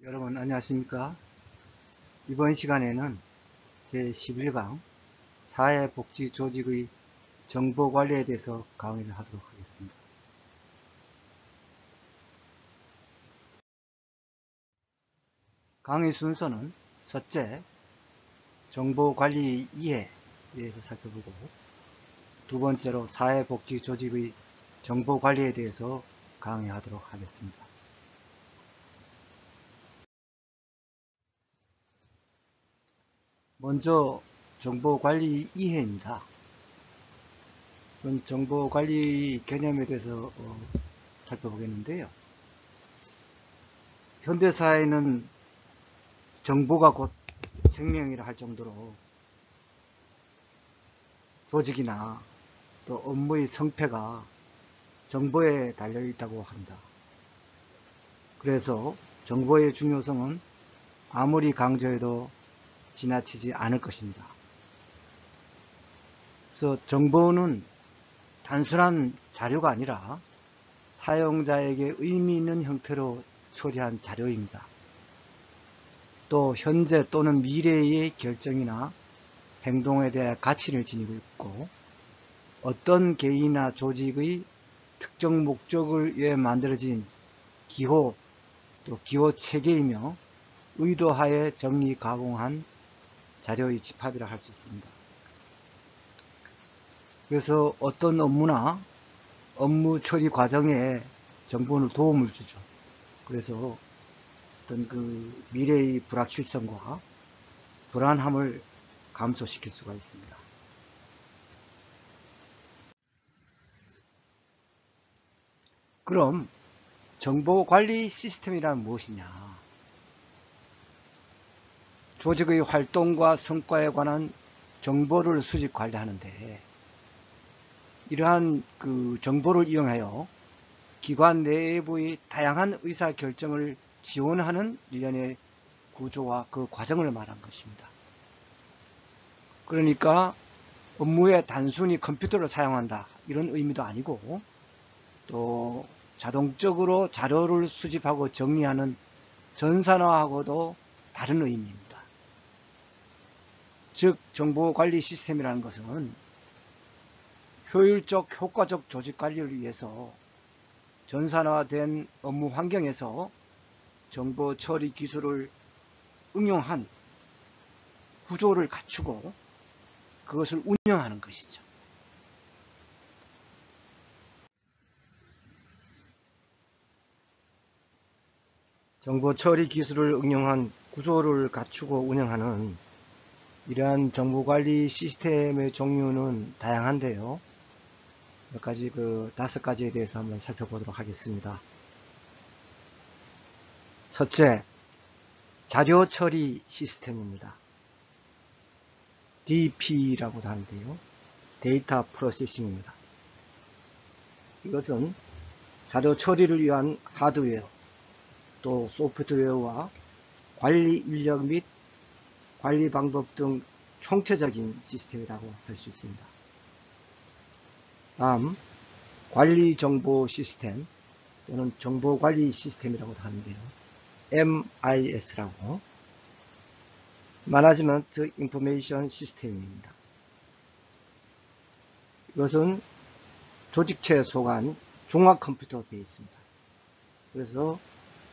여러분 안녕하십니까? 이번 시간에는 제11강 사회복지조직의 정보관리에 대해서 강의를 하도록 하겠습니다. 강의 순서는 첫째, 정보관리 이해에 대해서 살펴보고, 두 번째로 사회복지조직의 정보관리에 대해서 강의하도록 하겠습니다. 먼저 정보관리 이해입니다. 정보관리 개념에 대해서 살펴보겠는데요. 현대사회는 정보가 곧 생명이라 할 정도로 조직이나 또 업무의 성패가 정보에 달려 있다고 합니다. 그래서 정보의 중요성은 아무리 강조해도 지나치지 않을 것입니다. 그래서 정보는 단순한 자료가 아니라 사용자에게 의미 있는 형태로 처리한 자료입니다. 또 현재 또는 미래의 결정이나 행동에 대해 가치를 지니고 있고, 어떤 개인이나 조직의 특정 목적을 위해 만들어진 기호, 또 기호 체계이며 의도하에 정리 가공한 자료의 집합이라 할 수 있습니다. 그래서 어떤 업무나 업무 처리 과정에 정보는 도움을 주죠. 그래서 어떤 그 미래의 불확실성과 불안함을 감소시킬 수가 있습니다. 그럼 정보관리 시스템이란 무엇이냐? 조직의 활동과 성과에 관한 정보를 수집 관리하는데, 이러한 그 정보를 이용하여 기관 내부의 다양한 의사결정을 지원하는 일련의 구조와 그 과정을 말한 것입니다. 그러니까 업무에 단순히 컴퓨터를 사용한다 이런 의미도 아니고, 또 자동적으로 자료를 수집하고 정리하는 전산화하고도 다른 의미입니다. 즉 정보관리 시스템이라는 것은 효율적 효과적 조직관리를 위해서 전산화된 업무 환경에서 정보 처리 기술을 응용한 구조를 갖추고 그것을 운영하는 것이죠. 정보 처리 기술을 응용한 구조를 갖추고 운영하는 이러한 정보관리 시스템의 종류는 다양한데요. 몇 가지 5가지에 대해서 한번 살펴보도록 하겠습니다. 첫째, 자료 처리 시스템입니다. DP라고도 하는데요. 데이터 프로세싱입니다. 이것은 자료 처리를 위한 하드웨어, 또 소프트웨어와 관리 인력 및 관리 방법 등 총체적인 시스템이라고 할 수 있습니다. 다음, 관리 정보 시스템 또는 정보관리 시스템이라고도 하는데요. MIS라고, Management Information System입니다. 이것은 조직체에 속한 종합 컴퓨터 베이스입니다. 그래서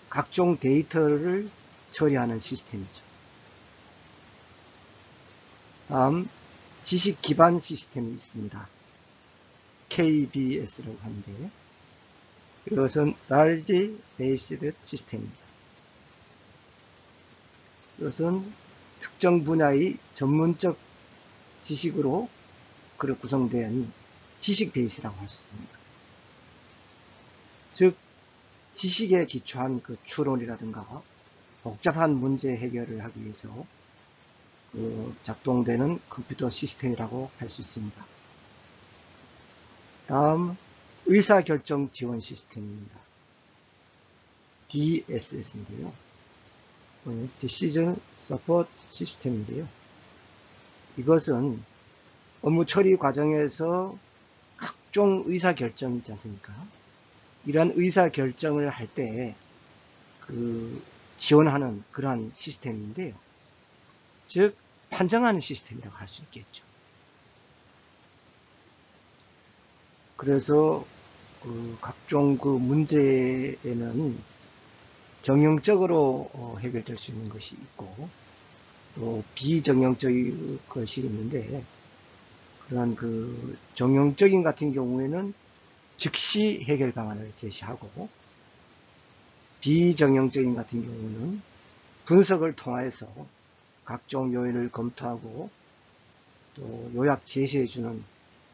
각종 데이터를 처리하는 시스템이죠. 다음, 지식 기반 시스템이 있습니다. KBS라고 하는데, 이것은 Large Based System입니다. 이것은 특정 분야의 전문적 지식으로 구성된 지식 베이스라고 할 수 있습니다. 즉, 지식에 기초한 추론이라든가 복잡한 문제 해결을 하기 위해서 작동되는 컴퓨터 시스템이라고 할 수 있습니다. 다음, 의사결정 지원 시스템입니다. DSS인데요. Decision Support System인데요. 이것은 업무 처리 과정에서 각종 의사결정이 있지 않습니까? 이러한 의사결정을 할 때 지원하는 그러한 시스템인데요. 즉 판정하는 시스템이라고 할 수 있겠죠. 그래서 각종 그 문제에는 정형적으로 해결될 수 있는 것이 있고 또 비정형적인 것이 있는데, 그러한 그 정형적인 같은 경우에는 즉시 해결 방안을 제시하고 비정형적인 같은 경우는 분석을 통해서 각종 요인을 검토하고 또 요약 제시해주는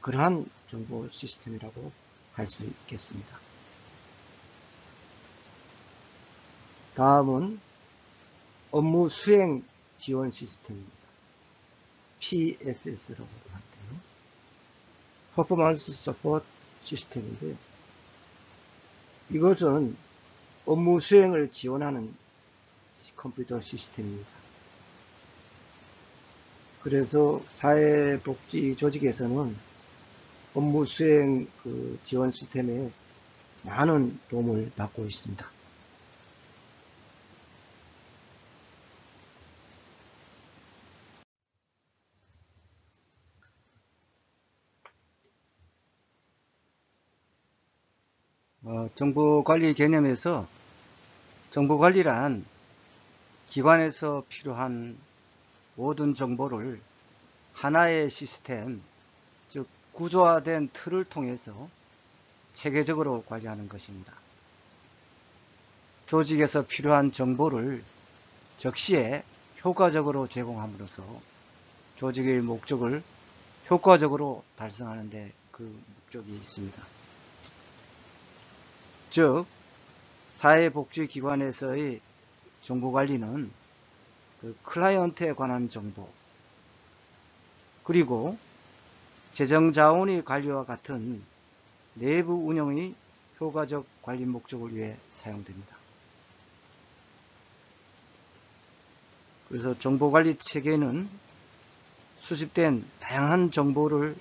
그러한 정보 시스템이라고 할 수 있겠습니다. 다음은 업무 수행 지원 시스템입니다. PSS라고 하는데요. 퍼포먼스 서포트 시스템인데요. 이것은 업무 수행을 지원하는 컴퓨터 시스템입니다. 그래서 사회복지 조직에서는 업무 수행 그 지원 시스템에 많은 도움을 받고 있습니다. 정보관리 개념에서 정보관리란 기관에서 필요한 모든 정보를 하나의 시스템, 즉 구조화된 틀을 통해서 체계적으로 관리하는 것입니다. 조직에서 필요한 정보를 적시에 효과적으로 제공함으로써 조직의 목적을 효과적으로 달성하는 데 그 목적이 있습니다. 즉 사회복지기관에서의 정보관리는 그 클라이언트에 관한 정보, 그리고 재정자원의 관리와 같은 내부 운영의 효과적 관리 목적을 위해 사용됩니다. 그래서 정보관리 체계는 수집된 다양한 정보를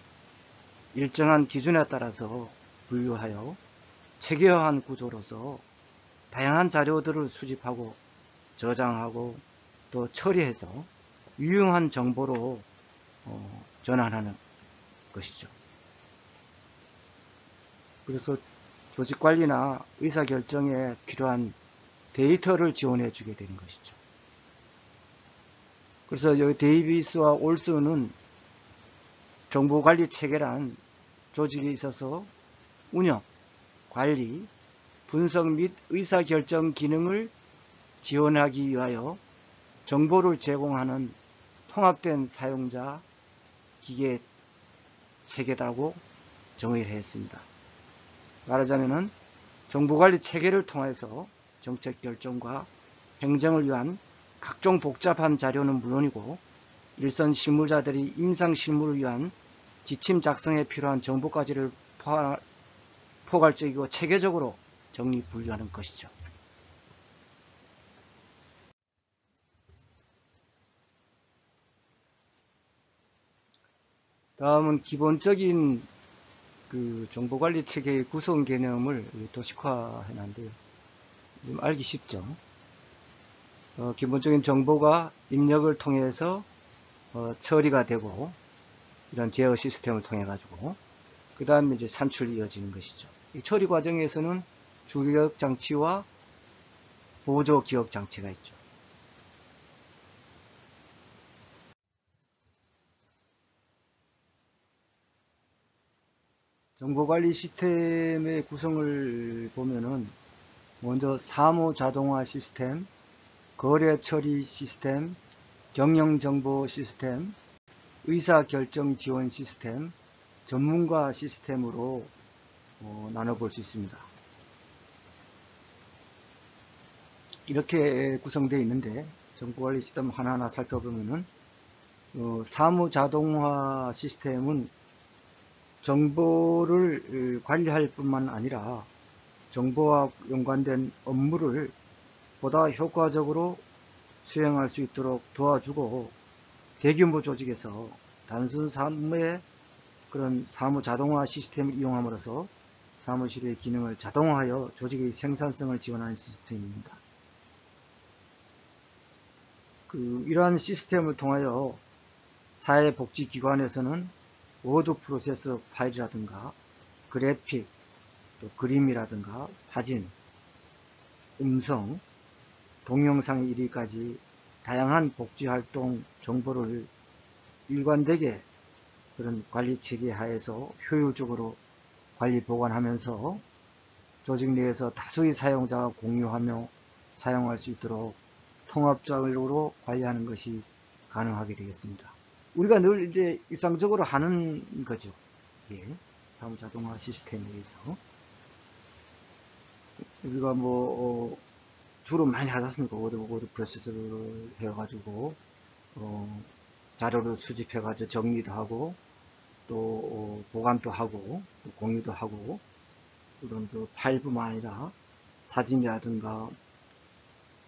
일정한 기준에 따라서 분류하여 체계화한 구조로서 다양한 자료들을 수집하고 저장하고 또 처리해서 유용한 정보로 전환하는 것이죠. 그래서 조직관리나 의사결정에 필요한 데이터를 지원해 주게 되는 것이죠. 그래서 여기 데이비스와 올슨은 정보관리 체계란 조직에 있어서 운영, 관리, 분석 및 의사결정 기능을 지원하기 위하여 정보를 제공하는 통합된 사용자 기계 체계라고 정의를 했습니다. 말하자면 정보관리 체계를 통해서 정책 결정과 행정을 위한 각종 복잡한 자료는 물론이고 일선 실무자들이 임상 실무를 위한 지침 작성에 필요한 정보까지를 포괄적이고 체계적으로 정리 분류하는 것이죠. 다음은 기본적인 그 정보관리 체계의 구성 개념을 도식화해 놨는데요. 좀 알기 쉽죠. 기본적인 정보가 입력을 통해서 처리가 되고 이런 제어 시스템을 통해 가지고 그 다음에 이제 산출이 이어지는 것이죠. 이 처리 과정에서는 주기억 장치와 보조 기억 장치가 있죠. 정보관리 시스템의 구성을 보면은 먼저 사무 자동화 시스템, 거래 처리 시스템, 경영 정보 시스템, 의사결정 지원 시스템, 전문가 시스템으로 나눠볼 수 있습니다. 이렇게 구성되어 있는데 정보관리 시스템 하나하나 살펴보면은 사무 자동화 시스템은 정보를 관리할 뿐만 아니라 정보와 연관된 업무를 보다 효과적으로 수행할 수 있도록 도와주고 대규모 조직에서 단순 사무의 그런 사무 자동화 시스템을 이용함으로써 사무실의 기능을 자동화하여 조직의 생산성을 지원하는 시스템입니다. 이러한 시스템을 통하여 사회복지기관에서는 워드 프로세서 파일이라든가 그래픽, 또 그림이라든가 사진, 음성, 동영상 1위까지 다양한 복지활동 정보를 일관되게 그런 관리 체계 하에서 효율적으로 관리 보관하면서 조직 내에서 다수의 사용자가 공유하며 사용할 수 있도록 통합적으로 관리하는 것이 가능하게 되겠습니다. 우리가 늘 이제 일상적으로 하는 거죠. 예. 사무자동화 시스템에 의해서. 우리가 주로 많이 하지 않습니까? 워드 프로세서를 해가지고, 자료를 수집해가지고 정리도 하고, 또, 보관도 하고, 또 공유도 하고, 그런 파일뿐만 아니라 사진이라든가,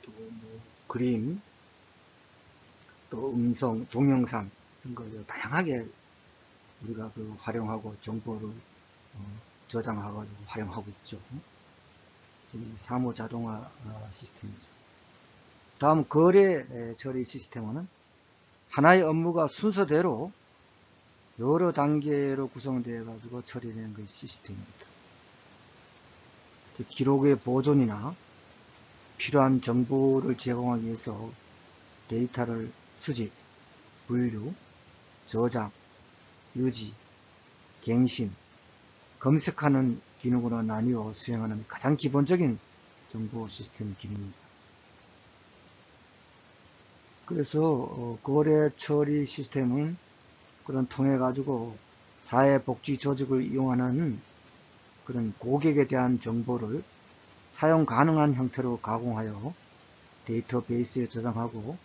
또 그림, 또 음성, 동영상, 이런 거 다양하게 우리가 활용하고 정보를 저장하고 활용하고 있죠. 사무 자동화 시스템이죠. 다음 거래 처리 시스템은 하나의 업무가 순서대로 여러 단계로 구성되어 가지고 처리되는 그 시스템입니다. 기록의 보존이나 필요한 정보를 제공하기 위해서 데이터를 수집, 분류, 저장, 유지, 갱신, 검색하는 기능으로 나뉘어 수행하는 가장 기본적인 정보 시스템 기능입니다. 그래서 거래 처리 시스템은 그런 통해 가지고 사회복지 조직을 이용하는 그런 고객에 대한 정보를 사용 가능한 형태로 가공하여 데이터베이스에 저장하고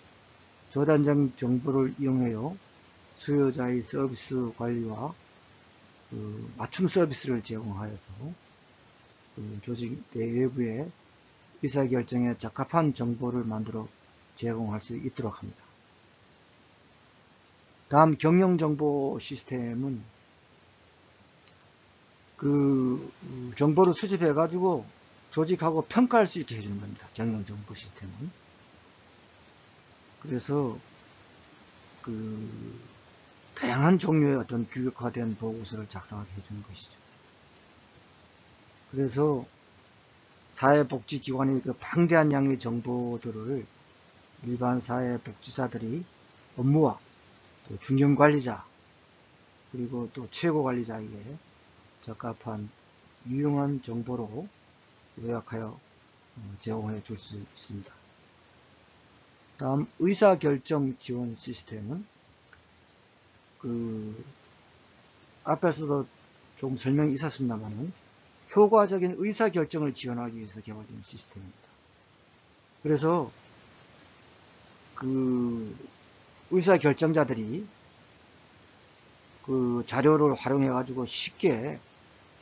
저단적 정보를 이용하여 수요자의 서비스 관리와 맞춤 서비스를 제공하여서 조직 내외부의 의사결정에 적합한 정보를 만들어 제공할 수 있도록 합니다. 다음 경영정보 시스템은 정보를 수집해 가지고 조직하고 평가할 수 있게 해주는 겁니다. 경영정보 시스템은. 그래서 다양한 종류의 어떤 규격화된 보고서를 작성하게 해주는 것이죠. 그래서 사회복지기관의 방대한 양의 정보들을 일반 사회복지사들이 업무와 또 중견관리자 그리고 또 최고관리자에게 적합한 유용한 정보로 요약하여 제공해 줄 수 있습니다. 다음 의사결정 지원 시스템은 앞에서도 조금 설명이 있었습니다만은 효과적인 의사결정을 지원하기 위해서 개발된 시스템입니다. 그래서 의사결정자들이 자료를 활용해 가지고 쉽게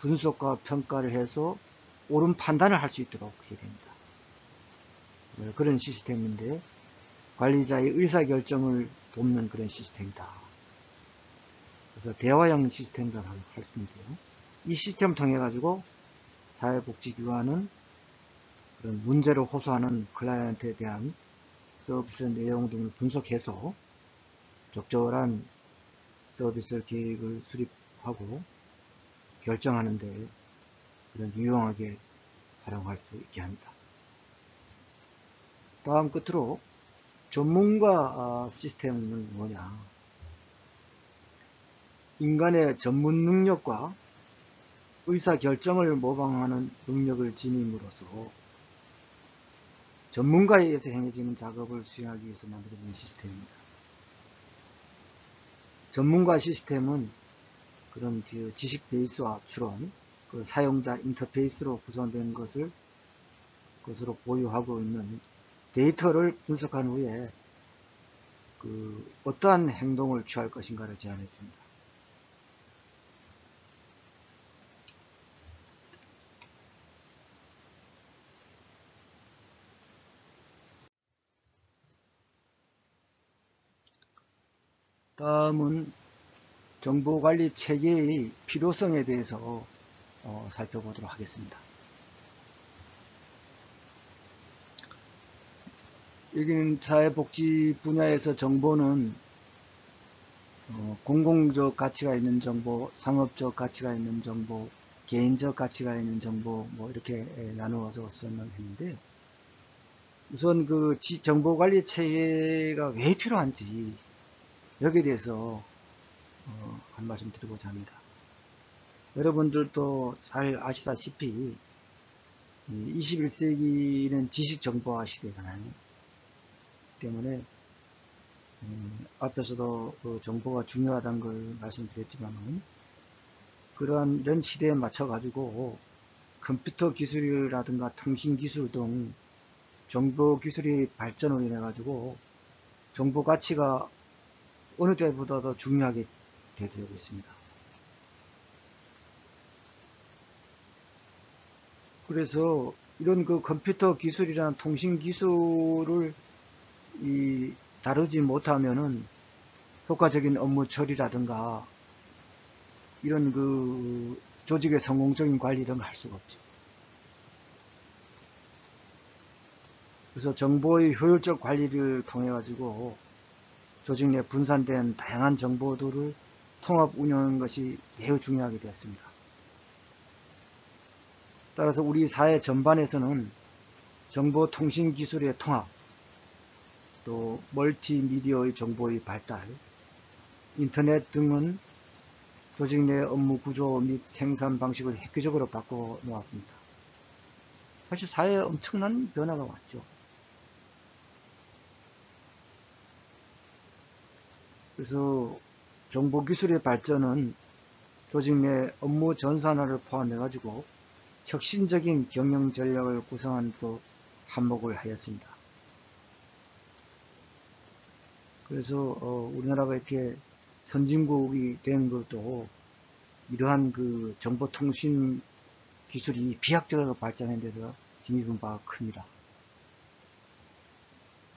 분석과 평가를 해서 옳은 판단을 할 수 있도록 해야 됩니다. 그런 시스템인데 관리자의 의사결정을 돕는 그런 시스템이다. 그래서 대화형 시스템이라고 할 수 있는데요. 이 시스템을 통해 가지고 사회복지기관은 그런 문제를 호소하는 클라이언트에 대한 서비스 내용 등을 분석해서 적절한 서비스 계획을 수립하고 결정하는데 그런 유용하게 활용할 수 있게 합니다. 다음 끝으로 전문가 시스템은 뭐냐? 인간의 전문 능력과 의사결정을 모방하는 능력을 지님으로써 전문가에 의해서 행해지는 작업을 수행하기 위해서 만들어진 시스템입니다. 전문가 시스템은 그런 지식 베이스와 추론, 사용자 인터페이스로 구성된 것으로 보유하고 있는 데이터를 분석한 후에 어떠한 행동을 취할 것인가를 제안해 줍니다. 다음은 정보관리 체계의 필요성에 대해서 살펴보도록 하겠습니다. 여기는 사회복지 분야에서 정보는 공공적 가치가 있는 정보, 상업적 가치가 있는 정보, 개인적 가치가 있는 정보, 뭐 이렇게 나누어서 설명했는데, 우선 그 정보관리 체계가 왜 필요한지 여기에 대해서 한 말씀 드리고자 합니다. 여러분들도 잘 아시다시피 21세기는 지식정보화 시대잖아요. 때문에 앞에서도 그 정보가 중요하다는 걸 말씀드렸지만, 그러한 이런 시대에 맞춰 가지고 컴퓨터 기술이라든가 통신 기술 등 정보 기술이 발전을 인해 가지고 정보 가치가 어느 때보다도 중요하게 되고 있습니다. 그래서 이런 그 컴퓨터 기술이라는 통신 기술을 다루지 못하면은 효과적인 업무 처리라든가 이런 그 조직의 성공적인 관리 이런 걸 할 수가 없죠. 그래서 정보의 효율적 관리를 통해 가지고 조직 내 분산된 다양한 정보들을 통합 운영하는 것이 매우 중요하게 되었습니다. 따라서 우리 사회 전반에서는 정보통신기술의 통합, 또 멀티미디어의 정보의 발달, 인터넷 등은 조직 내 업무 구조 및 생산 방식을 획기적으로 바꿔 놓았습니다. 사실 사회에 엄청난 변화가 왔죠. 그래서 정보기술의 발전은 조직 내 업무 전산화를 포함해 가지고 혁신적인 경영 전략을 구성하는 데 한몫을 하였습니다. 그래서 우리나라가 이렇게 선진국이 된 것도 이러한 그 정보통신 기술이 비약적으로 발전한 데서 힘입은 바가 큽니다.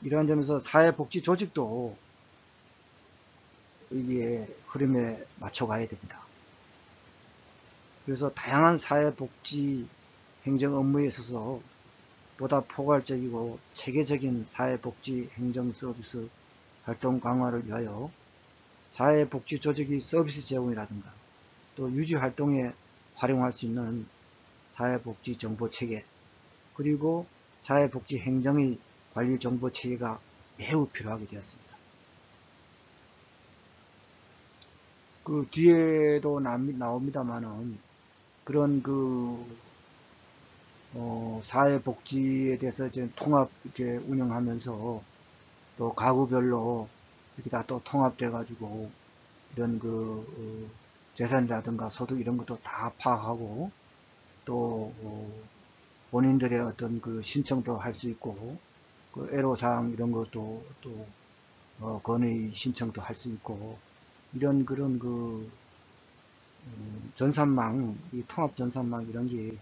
이러한 점에서 사회복지 조직도 이게 흐름에 맞춰가야 됩니다. 그래서 다양한 사회복지 행정 업무에 있어서 보다 포괄적이고 체계적인 사회복지 행정 서비스 활동 강화를 위하여 사회복지 조직의 서비스 제공이라든가 또 유지 활동에 활용할 수 있는 사회복지 정보체계, 그리고 사회복지 행정의 관리 정보체계가 매우 필요하게 되었습니다. 그 뒤에도 나옵니다만은 그런 그 사회복지에 대해서 이제 통합 이렇게 운영하면서 또 가구별로 이렇게 다 또 통합돼 가지고 이런 그 재산이라든가 소득 이런 것도 다 파악하고 또 본인들의 어떤 그 신청도 할 수 있고 그 애로사항 이런 것도 또 건의 신청도 할 수 있고 이런 그런 그 전산망, 이 통합 전산망 이런 게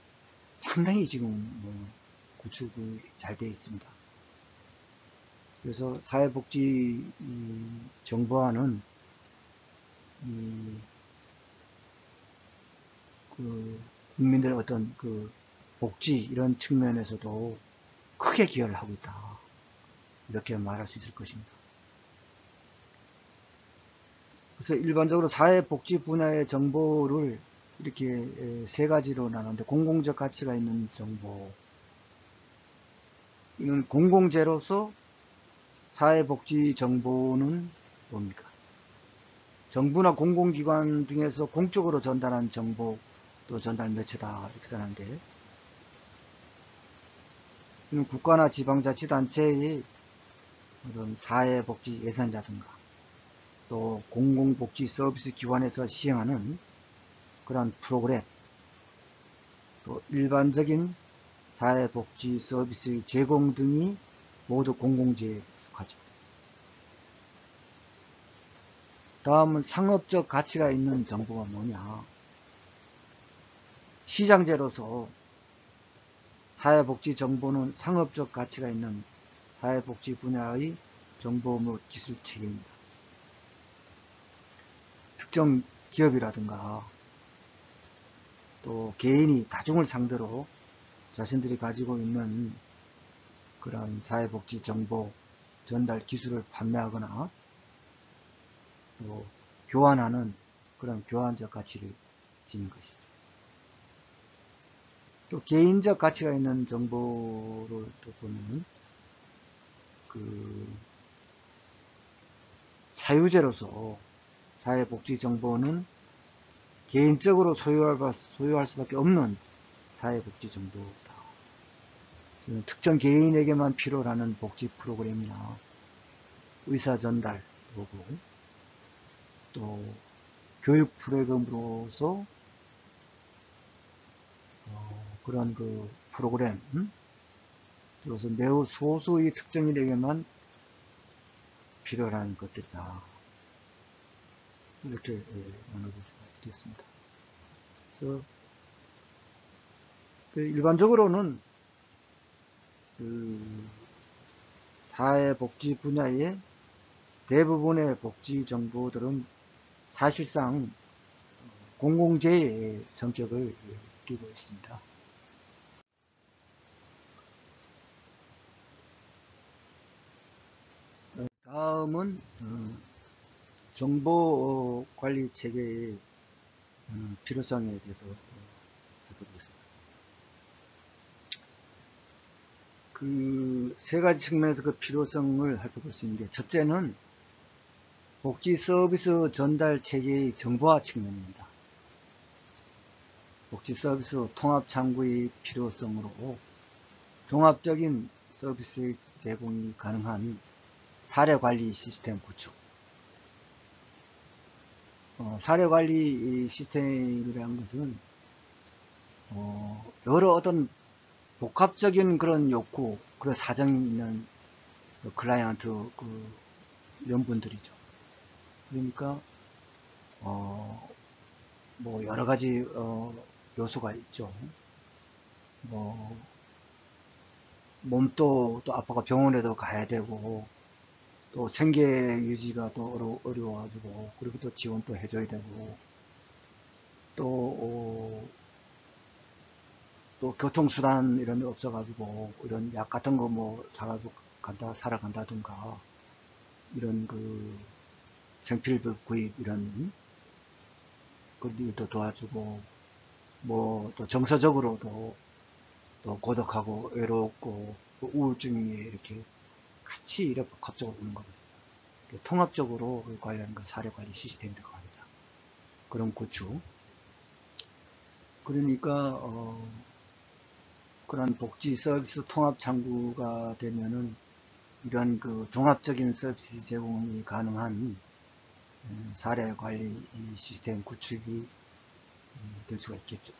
상당히 지금 구축이 잘 되어 있습니다. 그래서 사회복지 정보화는 그 국민들의 어떤 그 복지 이런 측면에서도 크게 기여를 하고 있다. 이렇게 말할 수 있을 것입니다. 그래서 일반적으로 사회복지 분야의 정보를 이렇게 세 가지로 나누는데, 공공적 가치가 있는 정보, 이는 공공재로서 사회복지 정보는 뭡니까? 정부나 공공기관 등에서 공적으로 전달한 정보 또 전달 매체다 이렇게 쓰는데, 이는 국가나 지방자치단체의 어떤 사회복지 예산이라든가 또 공공복지 서비스 기관에서 시행하는 그런 프로그램, 또 일반적인 사회복지 서비스의 제공 등이 모두 공공재에 속하죠. 다음은 상업적 가치가 있는 정보가 뭐냐? 시장제로서 사회복지 정보는 상업적 가치가 있는 사회복지 분야의 정보 및 기술 체계입니다. 특정 기업이라든가 또 개인이 다중을 상대로 자신들이 가지고 있는 그런 사회복지 정보 전달 기술을 판매하거나 또 교환하는 그런 교환적 가치를 지닌 것이죠. 또 개인적 가치가 있는 정보를 또 보면 그 사유재로서 사회복지 정보는 개인적으로 소유할 수밖에 없는 사회복지 정보다. 특정 개인에게만 필요로 하는 복지 프로그램이나 의사 전달 보고 또 교육 프로그램으로서 그런 그 프로그램 그래서 매우 소수의 특정인에게만 필요로 하는 것들이다. 이렇게 나눠볼 수가 있겠습니다. 그래서 일반적으로는 그 사회복지 분야의 대부분의 복지 정보들은 사실상 공공재의 성격을 띠고 있습니다. 다음은 정보관리 체계의 필요성에 대해서 살펴보겠습니다. 그 세 가지 측면에서 그 필요성을 살펴볼 수 있는 게, 첫째는 복지 서비스 전달 체계의 정보화 측면입니다. 복지 서비스 통합 창구의 필요성으로 종합적인 서비스 제공이 가능한 사례관리 시스템 구축. 사례관리 시스템이라는 것은 여러 어떤 복합적인 그런 욕구, 그런 사정이 있는 클라이언트 이런 분들이죠. 그러니까 뭐 여러 가지 요소가 있죠. 뭐 몸도 또 아빠가 병원에도 가야 되고, 또 생계 유지가 또 어려워가지고, 그리고 또 지원도 해줘야 되고, 또 교통수단 이런 데 없어가지고, 이런 약 같은 거 뭐 사가지고 사러 간다든가, 이런 그 생필품 구입 이런 것도 도와주고, 뭐 또 정서적으로도 또 고독하고 외롭고 우울증이 이렇게 같이 이렇게 복합적으로 오는 겁니다. 통합적으로 관리하는 건 사례관리 시스템이라고 합니다. 그런 구축. 그러니까 그런 복지 서비스 통합 창구가 되면은 이런 그 종합적인 서비스 제공이 가능한 사례관리 시스템 구축이 될 수가 있겠죠.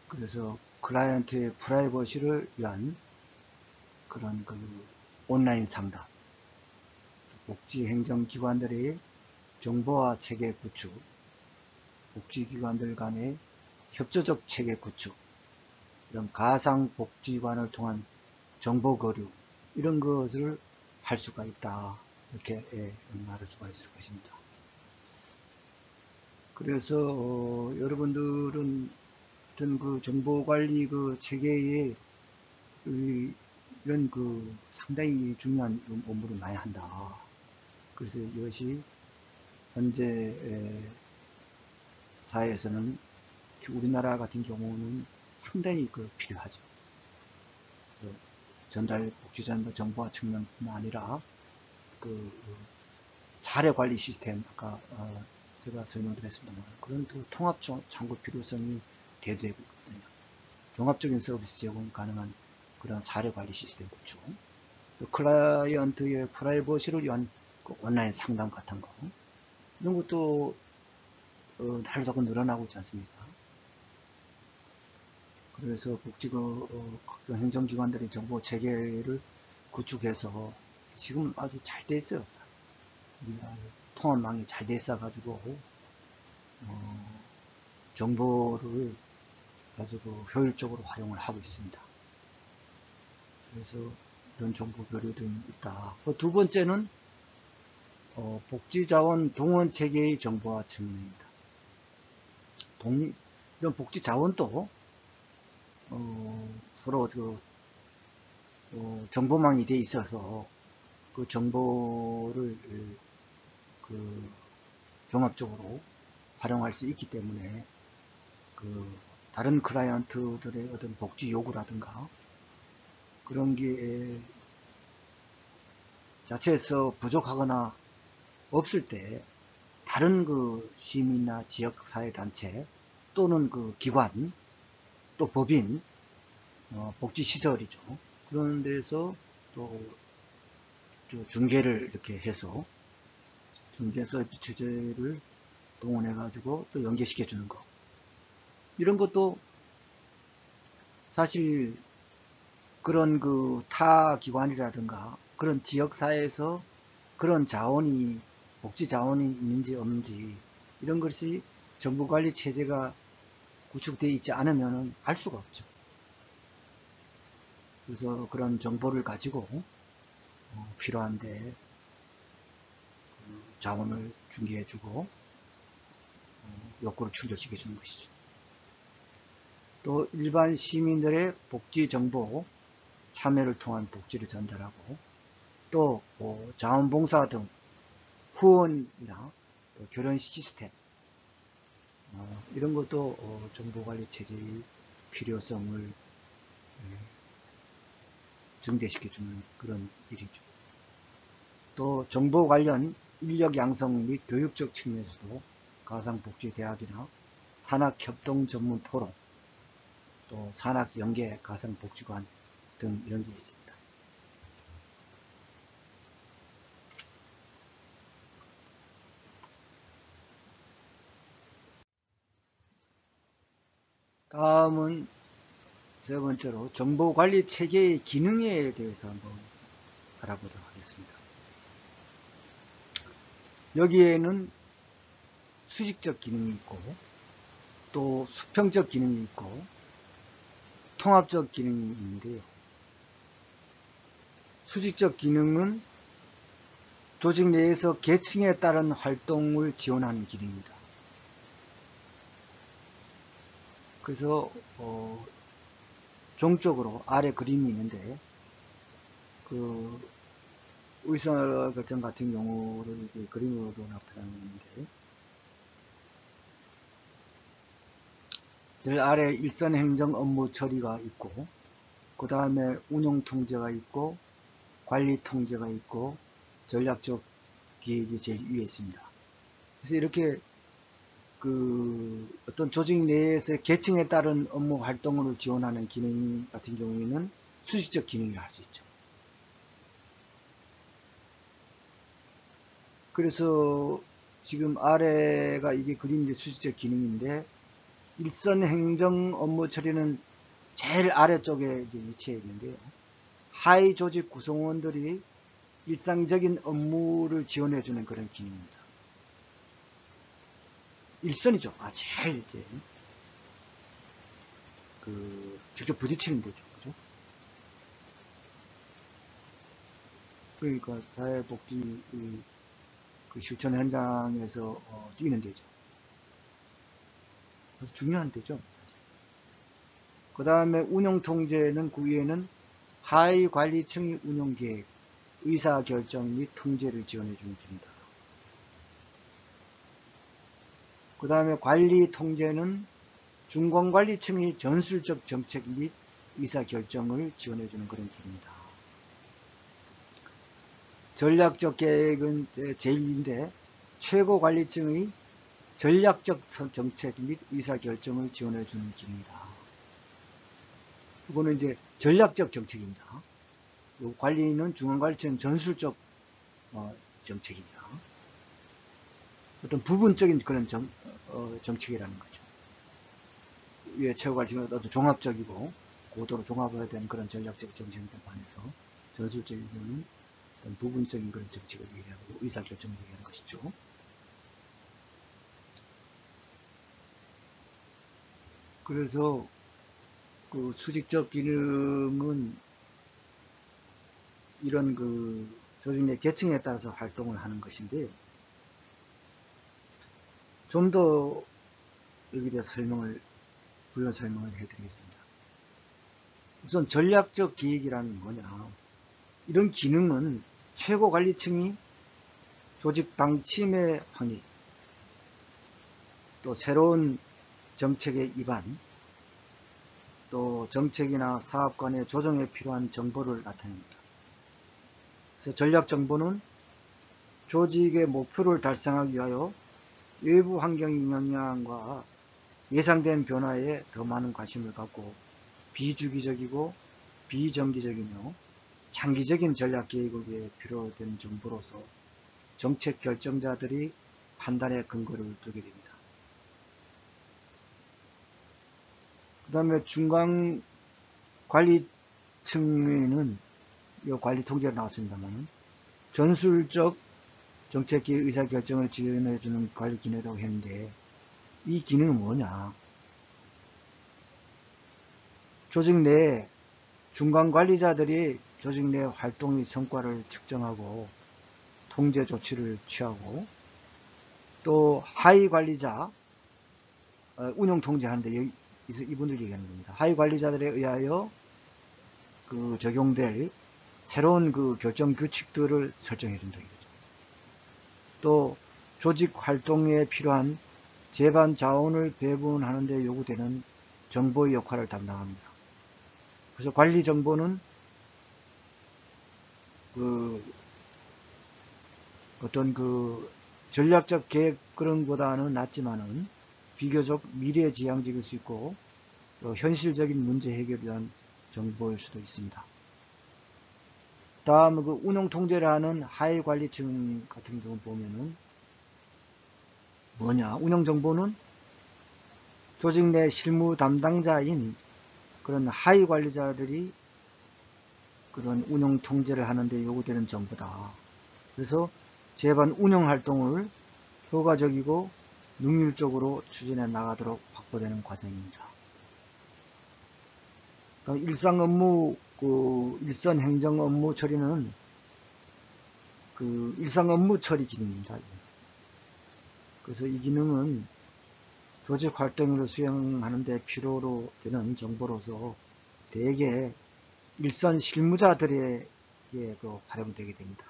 그래서 클라이언트의 프라이버시를 위한 그런 그 온라인 상담, 복지행정기관들의 정보화 체계 구축, 복지기관들 간의 협조적 체계 구축, 이런 가상복지관을 통한 정보 거류, 이런 것을 할 수가 있다. 이렇게 말할 수가 있을 것입니다. 그래서 여러분들은 어떤 그 정보관리 그 체계에 이런 그 상당히 중요한 업무를 많이 한다. 그래서 이것이 현재 사회에서는 우리나라 같은 경우는 상당히 필요하죠. 전달 복지 전달 정보화 측면뿐만 아니라 그 사례 관리 시스템, 아까 제가 설명드렸습니다만, 그런 통합 창구 필요성이 대두되고 있거든요. 종합적인 서비스 제공 가능한 그런 사례 관리 시스템 구축, 또 클라이언트의 프라이버시를 위한 온라인 상담 같은 거, 이런 것도 하루자꾸 늘어나고 있지 않습니까? 그래서 각종 행정기관들이 정보 체계를 구축해서 지금 아주 잘 돼 있어요. 통합망이 잘 돼 있어 가지고 정보를 가지고 효율적으로 활용을 하고 있습니다. 그래서 이런 정보 교류도 있다. 두 번째는 복지자원 동원체계의 정보화 측면입니다. 이런 복지자원도 서로 정보망이 돼 있어서 그 정보를 그 종합적으로 활용할 수 있기 때문에 그 다른 클라이언트들의 어떤 복지 요구라든가 그런 게 자체에서 부족하거나 없을 때 다른 그 시민이나 지역사회단체 또는 그 기관 또 법인 복지시설이죠. 그런 데서 또 중개를 이렇게 해서 중개 서비스 체제를 동원해 가지고 또 연계시켜 주는 거, 이런 것도 사실 그런 그 타 기관이라든가 그런 지역사회에서 그런 자원이 복지 자원이 있는지 없는지 이런 것이 정부관리 체제가 구축되어 있지 않으면 알 수가 없죠. 그래서 그런 정보를 가지고 필요한데 자원을 중개해주고 욕구를 충족시켜주는 것이죠. 또 일반 시민들의 복지 정보 참여를 통한 복지를 전달하고 또 자원봉사 등 후원이나 결혼식 시스템 이런 것도 정보관리 체제의 필요성을 증대시켜주는 그런 일이죠. 또 정보 관련 인력 양성 및 교육적 측면에서도 가상복지대학이나 산학협동 전문 포럼, 또 산학연계 가상복지관 등 이런 게 있습니다. 다음은 세 번째로 정보관리 체계의 기능에 대해서 한번 알아보도록 하겠습니다. 여기에는 수직적 기능이 있고 또 수평적 기능이 있고 통합적 기능이 있는데요. 수직적 기능은 조직 내에서 계층에 따른 활동을 지원하는 기능입니다. 그래서 종적으로 아래 그림이 있는데 그 의사결정 같은 경우를 그림으로 나타나는데 제일 아래 일선 행정 업무 처리가 있고 그 다음에 운영 통제가 있고 관리 통제가 있고 전략적 기획이 제일 위에 있습니다. 그래서 이렇게 그 어떤 조직 내에서의 계층에 따른 업무 활동을 지원하는 기능 같은 경우에는 수직적 기능이라 할 수 있죠. 그래서 지금 아래가 이게 그림의 수직적 기능인데 일선 행정 업무 처리는 제일 아래쪽에 이제 위치해 있는데요. 하위 조직 구성원들이 일상적인 업무를 지원해주는 그런 기능입니다. 일선이죠. 제일 이제 직접 부딪히는 데죠. 그죠? 그러니까 사회복지 그 실천 현장에서 뛰는 데죠. 아주 중요한 데죠. 그 다음에 운영 통제는 그 위에는 하위 관리층의 운영 계획, 의사결정 및 통제를 지원해주는 기능이다. 그 다음에 관리 통제는 중간관리층의 전술적 정책 및 의사결정을 지원해주는 그런 기능이다. 전략적 계획은 제1인데 최고관리층의 전략적 정책 및 의사결정을 지원해주는 기능이다. 이거는 이제 전략적 정책입니다. 관리는 중앙관리층 전술적 정책입니다. 어떤 부분적인 그런 정책이라는 거죠. 위에 최고관리층은 어떤 종합적이고 고도로 종합해야 되는 그런 전략적 정책에 반해서 전술적인 어떤 부분적인 그런 정책을 얘기하고 의사결정을 얘기하는 것이죠. 그래서 그 수직적 기능은 이런 그 조직 내 계층에 따라서 활동을 하는 것인데 좀 더 여기에 대해서 부연 설명을 해드리겠습니다. 우선 전략적 기획이라는 뭐냐. 이런 기능은 최고 관리층이 조직 방침의 확립, 또 새로운 정책의 입안, 또 정책이나 사업 간의 조정에 필요한 정보를 나타냅니다. 그래서 전략 정보는 조직의 목표를 달성하기 위하여 외부 환경의 영향과 예상된 변화에 더 많은 관심을 갖고 비주기적이고 비정기적이며 장기적인 전략 계획을 위해 필요된 정보로서 정책 결정자들이 판단의 근거를 두게 됩니다. 그 다음에 중간 관리층에는 이 관리 통계가 나왔습니다만 전술적 정책기 의사결정을 지원해주는 관리 기능이라고 했는데 이 기능은 뭐냐. 조직 내 중간 관리자들이 조직 내 활동의 성과를 측정하고 통제 조치를 취하고 또 하위 관리자 운영 통제하는데 여기서 이분들 얘기하는 겁니다. 하위 관리자들에 의하여 그 적용될 새로운 그 결정 규칙들을 설정해 준다 이거죠. 또 조직 활동에 필요한 제반 자원을 배분하는 데 요구되는 정보의 역할을 담당합니다. 그래서 관리 정보는 그 어떤 그 전략적 계획 그런 것보다는 낫지만은 비교적 미래지향적일 수 있고 또 현실적인 문제 해결을 위한 정보일 수도 있습니다. 다음 그 운영 통제를 하는 하위 관리층 같은 경우 보면은 뭐냐. 운영 정보는 조직 내 실무 담당자인 그런 하위 관리자들이 그런 운영 통제를 하는데 요구되는 정보다. 그래서 제반 운영 활동을 효과적이고 능률적으로 추진해 나가도록 확보되는 과정입니다. 그러니까 일상 업무, 일선 행정 업무 처리는 그 일상 업무 처리 기능입니다. 그래서 이 기능은 조직 활동을 수행하는 데 필요로 되는 정보로서 대개 일선 실무자들에게 활용되게 됩니다.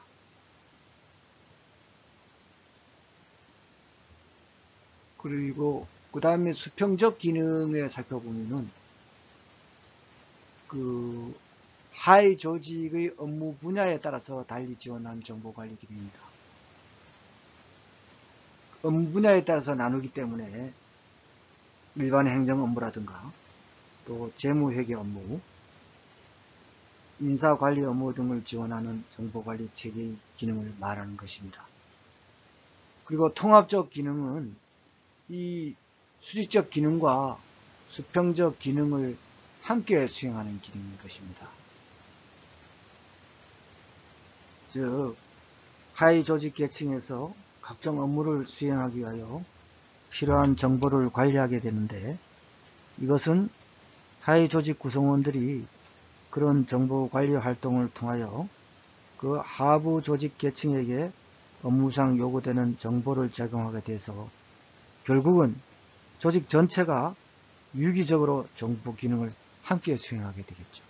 그리고 그 다음에 수평적 기능에 살펴보면은 그 하위 조직의 업무 분야에 따라서 달리 지원하는 정보관리 기능입니다. 업무 분야에 따라서 나누기 때문에 일반 행정 업무라든가 또 재무회계 업무, 인사관리 업무 등을 지원하는 정보관리 체계의 기능을 말하는 것입니다. 그리고 통합적 기능은 이 수직적 기능과 수평적 기능을 함께 수행하는 기능인 것입니다. 즉 하위 조직 계층에서 각종 업무를 수행하기 위하여 필요한 정보를 관리하게 되는데 이것은 하위 조직 구성원들이 그런 정보 관리 활동을 통하여 그 하부 조직 계층에게 업무상 요구되는 정보를 제공하게 돼서 결국은 조직 전체가 유기적으로 정보 기능을 함께 수행하게 되겠죠.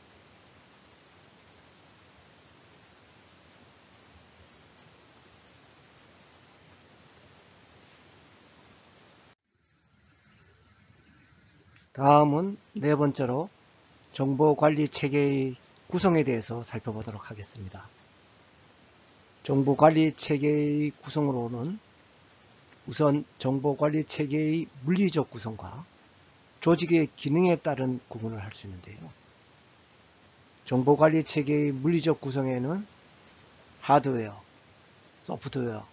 다음은 네 번째로 정보관리 체계의 구성에 대해서 살펴보도록 하겠습니다. 정보관리 체계의 구성으로는 우선 정보관리 체계의 물리적 구성과 조직의 기능에 따른 구분을 할 수 있는데요. 정보관리 체계의 물리적 구성에는 하드웨어, 소프트웨어,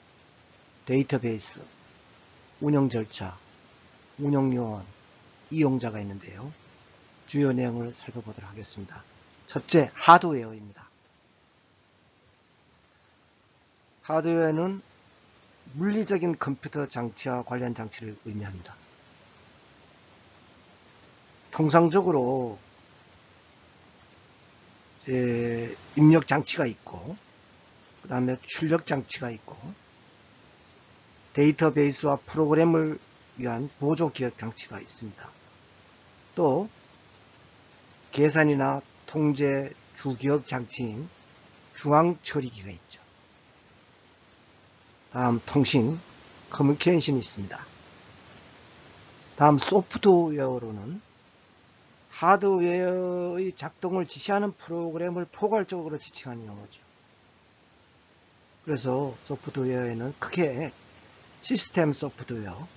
데이터베이스, 운영 절차, 운영 요원, 이용자가 있는데요. 주요 내용을 살펴보도록 하겠습니다. 첫째, 하드웨어입니다. 하드웨어는 물리적인 컴퓨터 장치와 관련 장치를 의미합니다. 통상적으로 입력 장치가 있고 그 다음에 출력 장치가 있고 데이터베이스와 프로그램을 위한 보조 기억 장치가 있습니다. 또 계산이나 통제 주기억 장치인 중앙 처리기가 있죠. 다음 통신, 커뮤니케이션이 있습니다. 다음 소프트웨어로는 하드웨어의 작동을 지시하는 프로그램을 포괄적으로 지칭하는 용어죠. 그래서 소프트웨어에는 크게 시스템 소프트웨어,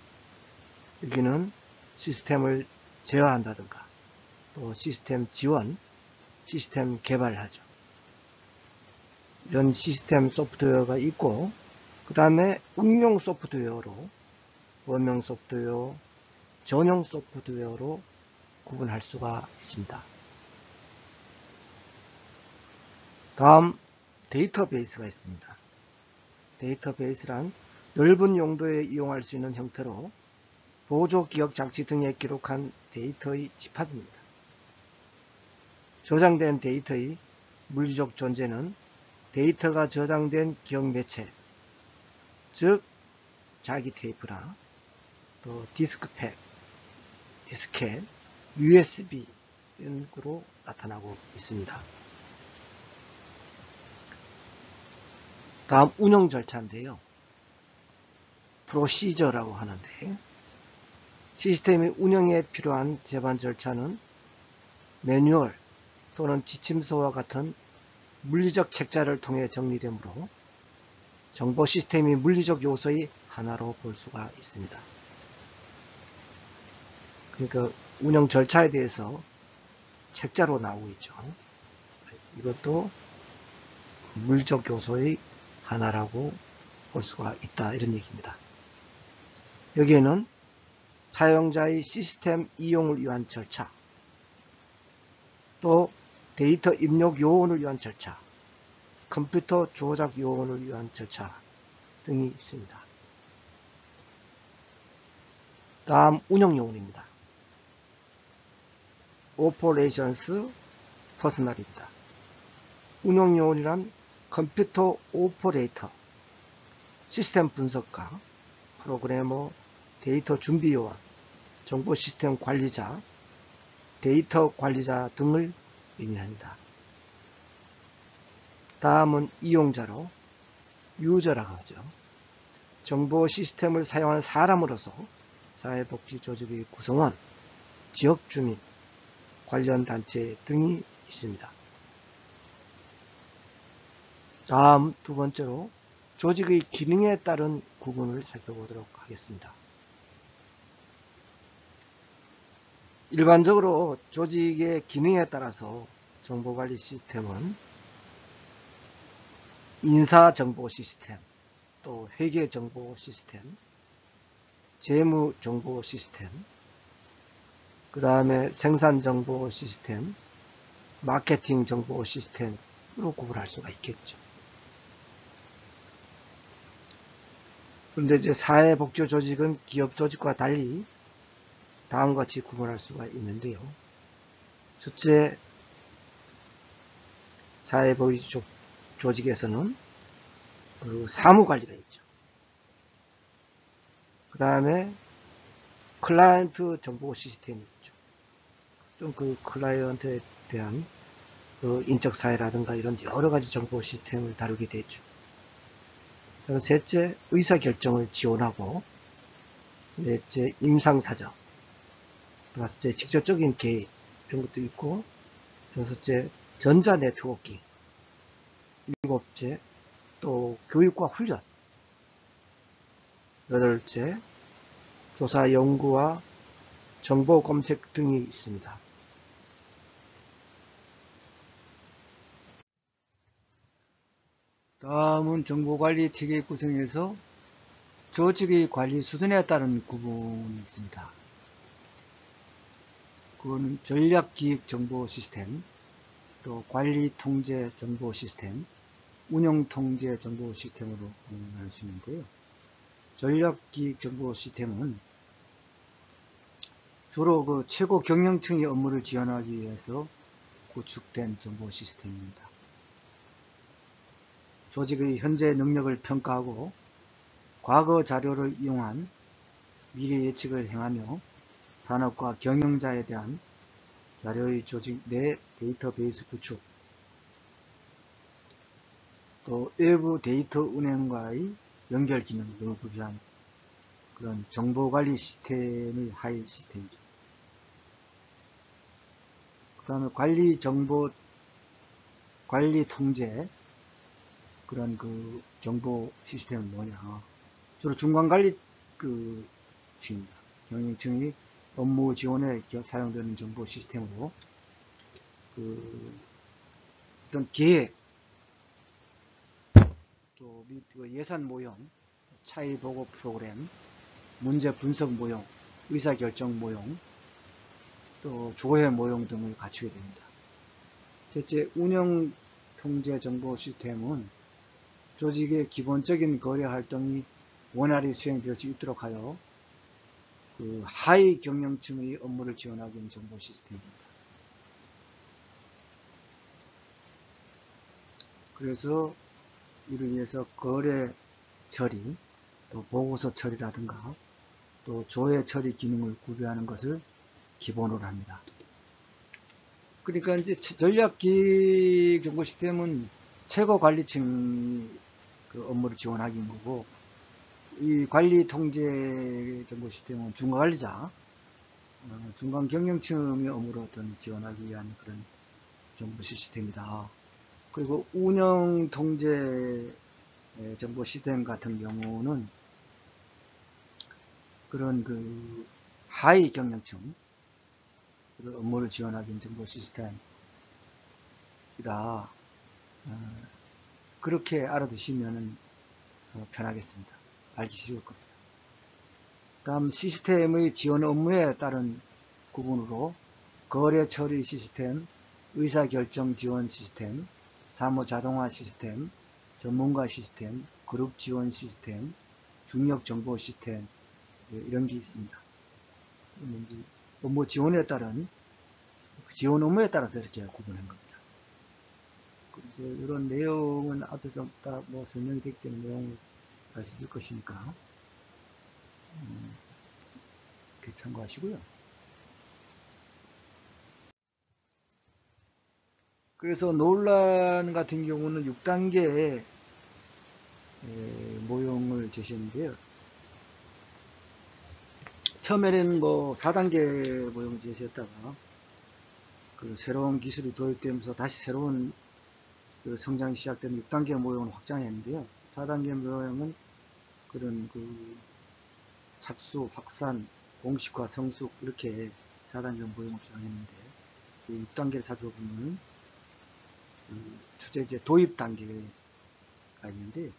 여기는 시스템을 제어한다든가 또 시스템 지원, 시스템 개발하죠. 이런 시스템 소프트웨어가 있고, 그 다음에 응용 소프트웨어로 원명 소프트웨어, 전용 소프트웨어로 구분할 수가 있습니다. 다음 데이터베이스가 있습니다. 데이터베이스란 넓은 용도에 이용할 수 있는 형태로 보조 기억 장치 등에 기록한 데이터의 집합입니다. 저장된 데이터의 물리적 존재는 데이터가 저장된 기억 매체, 즉 자기 테이프나 또 디스크팩, 디스켓, USB 등으로 나타나고 있습니다. 다음 운영 절차인데요. 프로시저라고 하는데, 시스템의 운영에 필요한 제반 절차는 매뉴얼 또는 지침서와 같은 물리적 책자를 통해 정리되므로 정보 시스템이 물리적 요소의 하나로 볼 수가 있습니다. 그러니까 운영 절차에 대해서 책자로 나오고 있죠. 이것도 물리적 요소의 하나라고 볼 수가 있다, 이런 얘기입니다. 여기에는 사용자의 시스템 이용을 위한 절차, 또 데이터 입력 요원을 위한 절차, 컴퓨터 조작 요원을 위한 절차 등이 있습니다. 다음 운영 요원입니다. Operations Personnel입니다. 운영 요원이란 컴퓨터 오퍼레이터, 시스템 분석가, 프로그래머, 데이터 준비 요원, 정보 시스템 관리자, 데이터 관리자 등을 의미합니다. 다음은 이용자로 유저라고 하죠. 정보 시스템을 사용하는 사람으로서 사회복지 조직의 구성원, 지역 주민, 관련 단체 등이 있습니다. 다음 두 번째로 조직의 기능에 따른 구분을 살펴보도록 하겠습니다. 일반적으로 조직의 기능에 따라서 정보관리 시스템은 인사정보 시스템, 또 회계정보 시스템, 재무정보 시스템, 그 다음에 생산정보 시스템, 마케팅 정보 시스템으로 구분할 수가 있겠죠. 그런데 이제 사회복지 조직은 기업 조직과 달리 다음과 같이 구분할 수가 있는데요. 첫째, 사회복지 조직에서는 사무관리가 있죠. 그 다음에 클라이언트 정보 시스템이 있죠. 좀 그 클라이언트에 대한 그 인적사회라든가 이런 여러 가지 정보 시스템을 다루게 되죠. 셋째, 의사결정을 지원하고, 넷째, 임상사정, 다섯째, 직접적인 개입, 이런 것도 있고, 여섯째, 전자네트워킹, 일곱째, 또 교육과 훈련, 여덟째, 조사 연구와 정보 검색 등이 있습니다. 다음은 정보관리 체계 구성에서 조직의 관리 수준에 따른 구분이 있습니다. 그거는 전략기획 정보 시스템, 또 관리 통제 정보 시스템, 운영 통제 정보 시스템으로 나눌 수 있는데요. 전략기획 정보 시스템은 주로 그 최고 경영층의 업무를 지원하기 위해서 구축된 정보 시스템입니다. 조직의 현재 능력을 평가하고 과거 자료를 이용한 미래 예측을 행하며 산업과 경영자에 대한 자료의 조직 내 데이터베이스 구축, 또 외부 데이터 은행과의 연결 기능 등을 구비한 그런 정보관리 시스템의 하위 시스템이죠. 그 다음에 관리 정보, 관리 통제, 그런 그 정보 시스템은 뭐냐. 주로 중간관리 층입니다. 경영층이 업무 지원에 사용되는 정보 시스템으로 어떤 계획, 또 예산 모형, 차이 보고 프로그램, 문제 분석 모형, 의사결정 모형, 또 조회 모형 등을 갖추게 됩니다. 셋째, 운영 통제 정보 시스템은 조직의 기본적인 거래 활동이 원활히 수행될 수 있도록 하여 하위 경영층의 업무를 지원하기 위한 정보 시스템입니다. 그래서 이를 위해서 거래 처리, 또 보고서 처리라든가 또 조회 처리 기능을 구비하는 것을 기본으로 합니다. 그러니까 이제 전략기획 정보 시스템은 최고 관리층 업무를 지원하기 위한 거고, 이 관리 통제 정보 시스템은 중간관리자, 중간 경영층의 업무를 지원하기 위한 그런 정보 시스템이다. 그리고 운영 통제 정보 시스템 같은 경우는 그런 하위 경영층 업무를 지원하기 위한 정보 시스템이다. 그렇게 알아두시면 편하겠습니다. 알기 쉬울 겁니다. 다음 시스템의 지원 업무에 따른 구분으로 거래 처리 시스템, 의사결정 지원 시스템, 사무 자동화 시스템, 전문가 시스템, 그룹 지원 시스템, 중력 정보 시스템, 이런 게 있습니다. 업무 지원에 따른 지원 업무에 따라서 이렇게 구분한 겁니다. 그래서 이런 내용은 앞에서 다 설명이 됐기 때문에 내용을 알 수 있을 것이니까 이렇게 참고하시고요. 그래서 논란 같은 경우는 6단계 모형을 제시했는데요. 처음에는 4단계 모형을 제시했다가 새로운 기술이 도입되면서 다시 새로운 성장이 시작된 6단계 모형을 확장했는데요. 4단계 모형은 그런 착수, 확산, 공식화, 성숙 이렇게 4단계 모형을 주장했는데 6단계를 살펴보면 첫째 이제 도입 단계가 있는데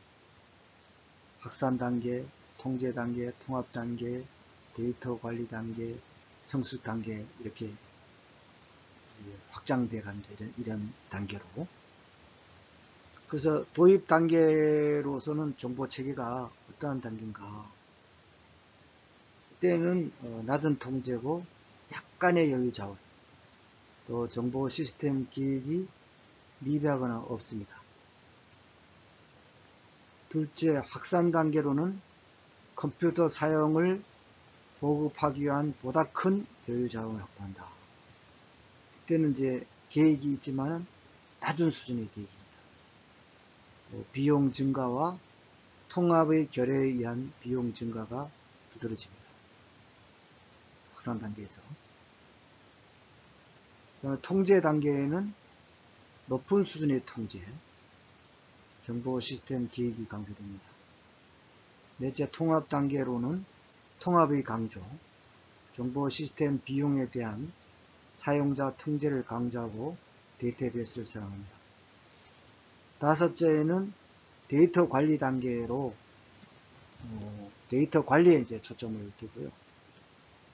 확산 단계, 통제 단계, 통합 단계, 데이터 관리 단계, 성숙 단계 이렇게 확장돼 갑니다. 이런 단계로. 그래서 도입 단계로서는 정보 체계가 어떠한 단계인가? 그때는 낮은 통제고 약간의 여유 자원, 또 정보 시스템 기획이 미비하거나 없습니다. 둘째, 확산 단계로는 컴퓨터 사용을 보급하기 위한 보다 큰 여유 자원을 확보한다. 그때는 이제 계획이 있지만 낮은 수준의 계획입니다. 비용 증가와 통합의 결여에 의한 비용 증가가 두드러집니다. 확산 단계에서. 통제 단계에는 높은 수준의 통제, 정보 시스템 기획이 강조됩니다. 넷째, 통합 단계로는 통합의 강조, 정보 시스템 비용에 대한 사용자 통제를 강조하고 데이터베이스를 사용합니다. 다섯째는 데이터 관리 단계로 데이터 관리에 이제 초점을 두고요.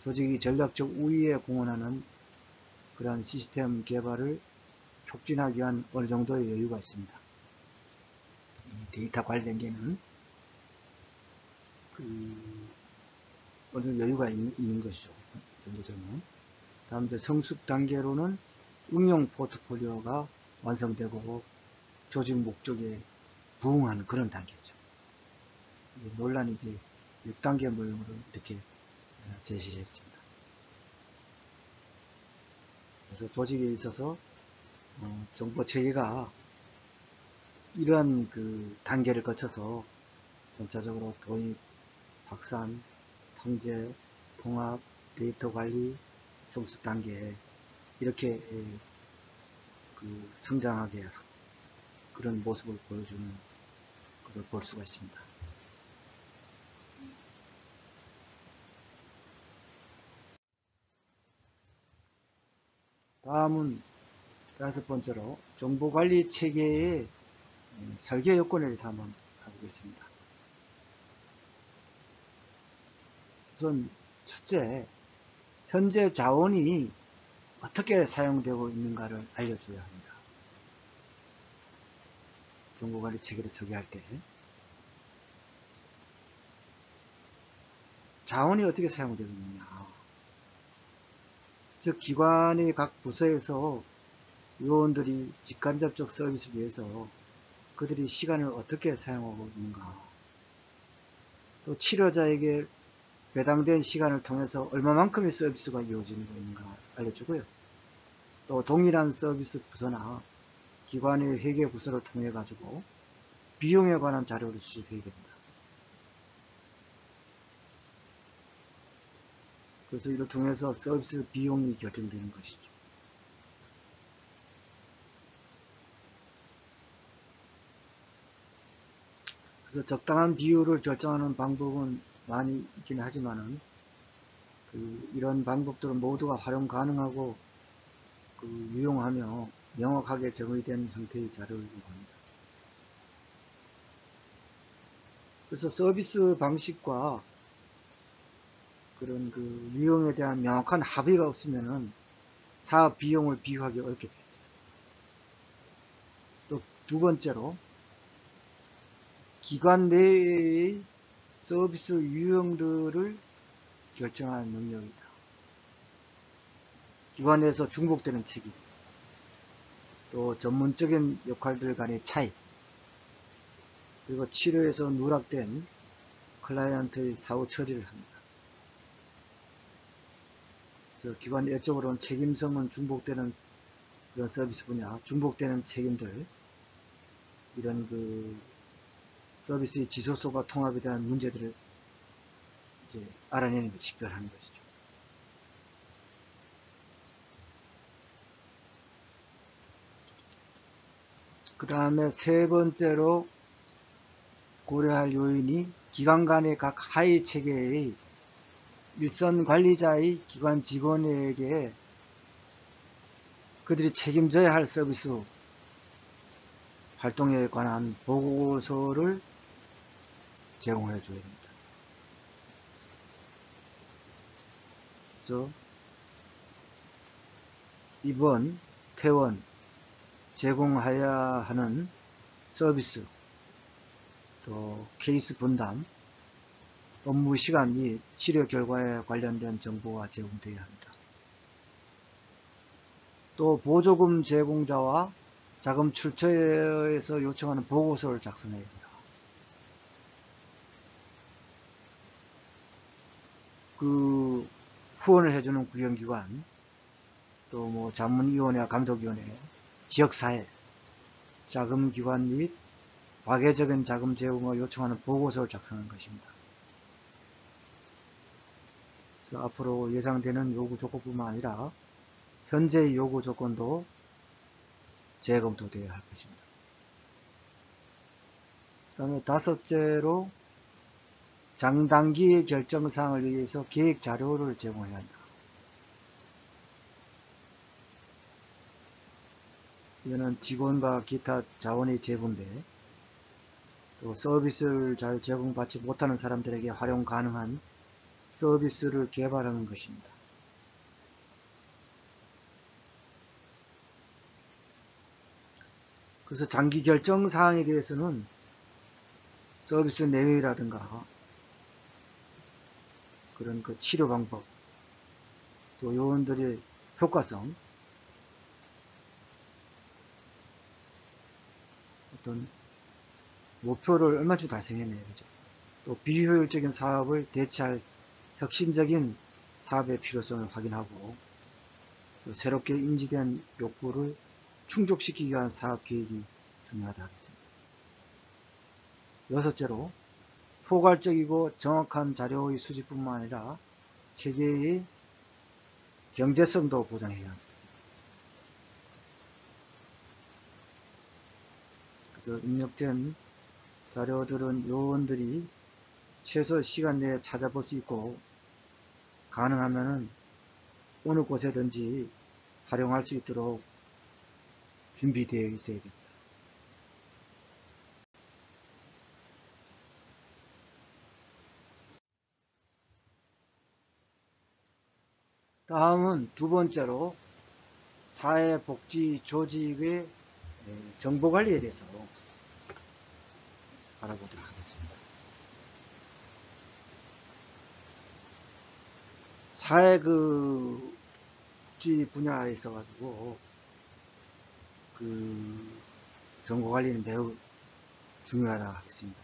조직이 전략적 우위에 공헌하는 그러한 시스템 개발을 촉진하기 위한 어느 정도의 여유가 있습니다. 데이터 관리 단계는 어느 정도 여유가 있는 것이죠. 정도 되면. 다음 이제 성숙 단계로는 응용 포트폴리오가 완성되고 조직 목적에 부응하는 그런 단계죠. 논란이 이제 6단계 모형으로 이렇게 제시를 했습니다. 그래서 조직에 있어서 정보 체계가 이러한 그 단계를 거쳐서 점차적으로 도입, 확산, 통제, 통합, 데이터 관리, 종속 단계 이렇게 그 성장하게 그런 모습을 보여주는 것을 볼 수가 있습니다. 다음은 5번째로 정보관리 체계의 설계 요건에 대해서 한번 가보겠습니다. 우선 첫째, 현재 자원이 어떻게 사용되고 있는가를 알려줘야 합니다. 정보관리 체계를 설계할 때 자원이 어떻게 사용되고 있느냐, 즉 기관의 각 부서에서 요원들이 직간접적 서비스를 위해서 그들이 시간을 어떻게 사용하고 있는가, 또 치료자에게 배당된 시간을 통해서 얼마만큼의 서비스가 이루어지고 있는가 알려주고요. 또 동일한 서비스 부서나 기관의 회계 부서를 통해 가지고 비용에 관한 자료를 수집해야 됩니다. 그래서 이를 통해서 서비스 비용이 결정되는 것이죠. 그래서 적당한 비율을 결정하는 방법은 많이 있긴 하지만은 이런 방법들은 모두가 활용 가능하고 유용하며 명확하게 정의된 형태의 자료를 요구합니다. 그래서 서비스 방식과 그런 유형에 대한 명확한 합의가 없으면은 사업 비용을 비교하기 어렵게 됩니다. 또 두 번째로 기관 내의 서비스 유형들을 결정하는 능력이다. 기관 내에서 중복되는 책임, 또 전문적인 역할들 간의 차이, 그리고 치료에서 누락된 클라이언트의 사후 처리를 합니다. 그래서 기관 내적으로는 책임성은 중복되는 그런 서비스 분야, 중복되는 책임들, 이런 서비스의 지속성과 통합에 대한 문제들을 이제 알아내는 것, 식별하는 것이죠. 그 다음에 세 번째로 고려할 요인이 기관 간의 각 하위 체계의 일선 관리자의 기관 직원에게 그들이 책임져야 할 서비스 활동에 관한 보고서를 제공해 줘야 됩니다. 그래서 입원, 퇴원, 제공해야 하는 서비스, 또 케이스 분담, 업무 시간 및 치료 결과에 관련된 정보가 제공되어야 합니다. 또 보조금 제공자와 자금 출처에서 요청하는 보고서를 작성해야 합니다. 후원을 해주는 국영기관, 또 뭐 자문위원회와 감독위원회, 지역사회, 자금기관 및 과계적인 자금 제공을 요청하는 보고서를 작성하는 것입니다. 그래서 앞으로 예상되는 요구 조건뿐만 아니라 현재의 요구 조건도 재검토되어야 할 것입니다. 그 다음에 다섯째로 장단기 결정사항을 위해서 계획 자료를 제공해야 한다. 이거는 직원과 기타 자원의 재분배, 또 서비스를 잘 제공받지 못하는 사람들에게 활용 가능한 서비스를 개발하는 것입니다. 그래서 장기 결정 사항에 대해서는 서비스 내용이라든가 그런 치료 방법, 또 요원들의 효과성, 어떤 목표를 얼마쯤 달성했네요. 그죠? 또 비효율적인 사업을 대체할 혁신적인 사업의 필요성을 확인하고, 새롭게 인지된 욕구를 충족시키기 위한 사업 계획이 중요하다 하겠습니다. 여섯째로, 포괄적이고 정확한 자료의 수집뿐만 아니라 체계의 경제성도 보장해야 합니다. 그래서 입력된 자료들은 요원들이 최소 시간 내에 찾아볼 수 있고, 가능하면은 어느 곳에든지 활용할 수 있도록 준비되어 있어야 됩니다. 다음은 두 번째로 사회복지 조직의 정보관리에 대해서 알아보도록 하겠습니다. 사회복지 분야에 있어가지고 정보관리는 매우 중요하다 하겠습니다.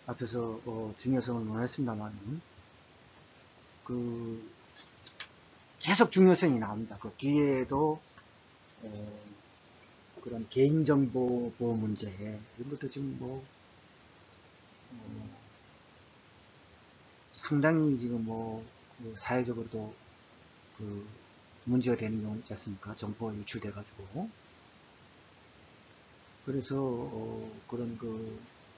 앞에서 중요성을 논했습니다만 계속 중요성이 나옵니다. 그 뒤에도 그런 개인정보 보호 문제 이런 것도 지금 상당히 지금 사회적으로도 문제가 되는 경우 있지 않습니까? 정보가 유출돼 가지고. 그래서 그런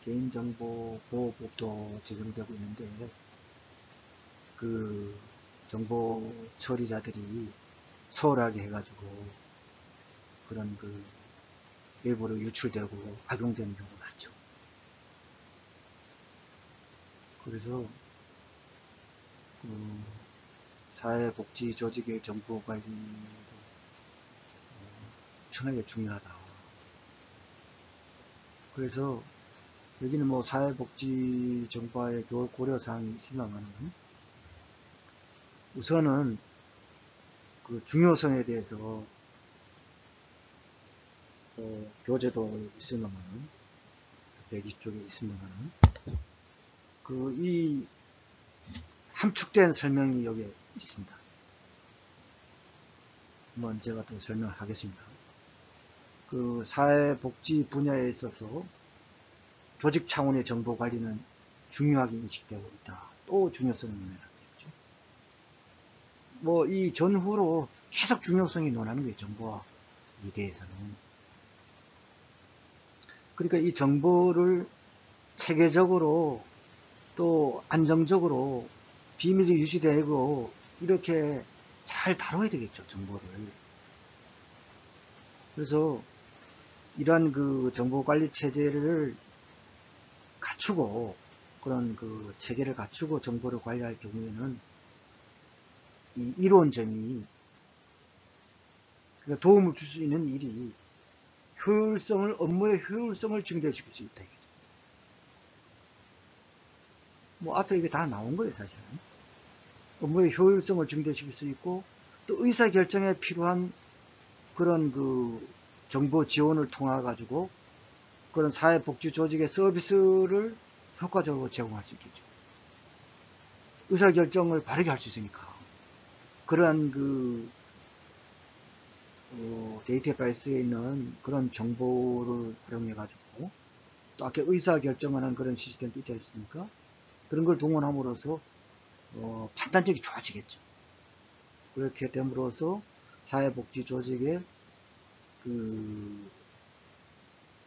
개인정보 보호법도 제정되고 있는데 정보 처리자들이 소홀하게 해가지고 그런 외부로 유출되고 악용되는 경우가 많죠. 그래서 사회복지 조직의 정보 관리도 엄청나게 중요하다. 그래서 여기는 사회복지 정보와의 고려사항이 있습니다만 우선은 중요성에 대해서 교재도 있습니다만 120쪽에 있습니다만 이 함축된 설명이 여기에 있습니다. 한번 제가 또 설명을 하겠습니다. 사회복지 분야에 있어서 조직 차원의 정보 관리는 중요하게 인식되고 있다. 또 중요성을 논하겠죠. 이 전후로 계속 중요성이 논하는 거예요. 정보에 대해서는. 그러니까 이 정보를 체계적으로 또 안정적으로 비밀이 유지되고 이렇게 잘 다뤄야 되겠죠. 정보를. 그래서 이러한 정보관리 체제를 갖추고 그런 체계를 갖추고 정보를 관리할 경우에는 이 이론점이 도움을 줄 수 있는 일이 업무의 효율성을 증대시킬 수 있다. 앞에 이게 다 나온 거예요, 사실은. 업무의 효율성을 증대시킬 수 있고, 또 의사결정에 필요한 그런 정보 지원을 통해 가지고 그런 사회복지 조직의 서비스를 효과적으로 제공할 수 있겠죠. 의사결정을 바르게 할 수 있으니까. 그러한 데이터베이스에 있는 그런 정보를 활용해 가지고 또 아까 의사결정하는 그런 시스템도 있지 않습니까? 그런 걸 동원함으로써 판단력이 좋아지겠죠. 그렇게 됨으로써 사회복지 조직의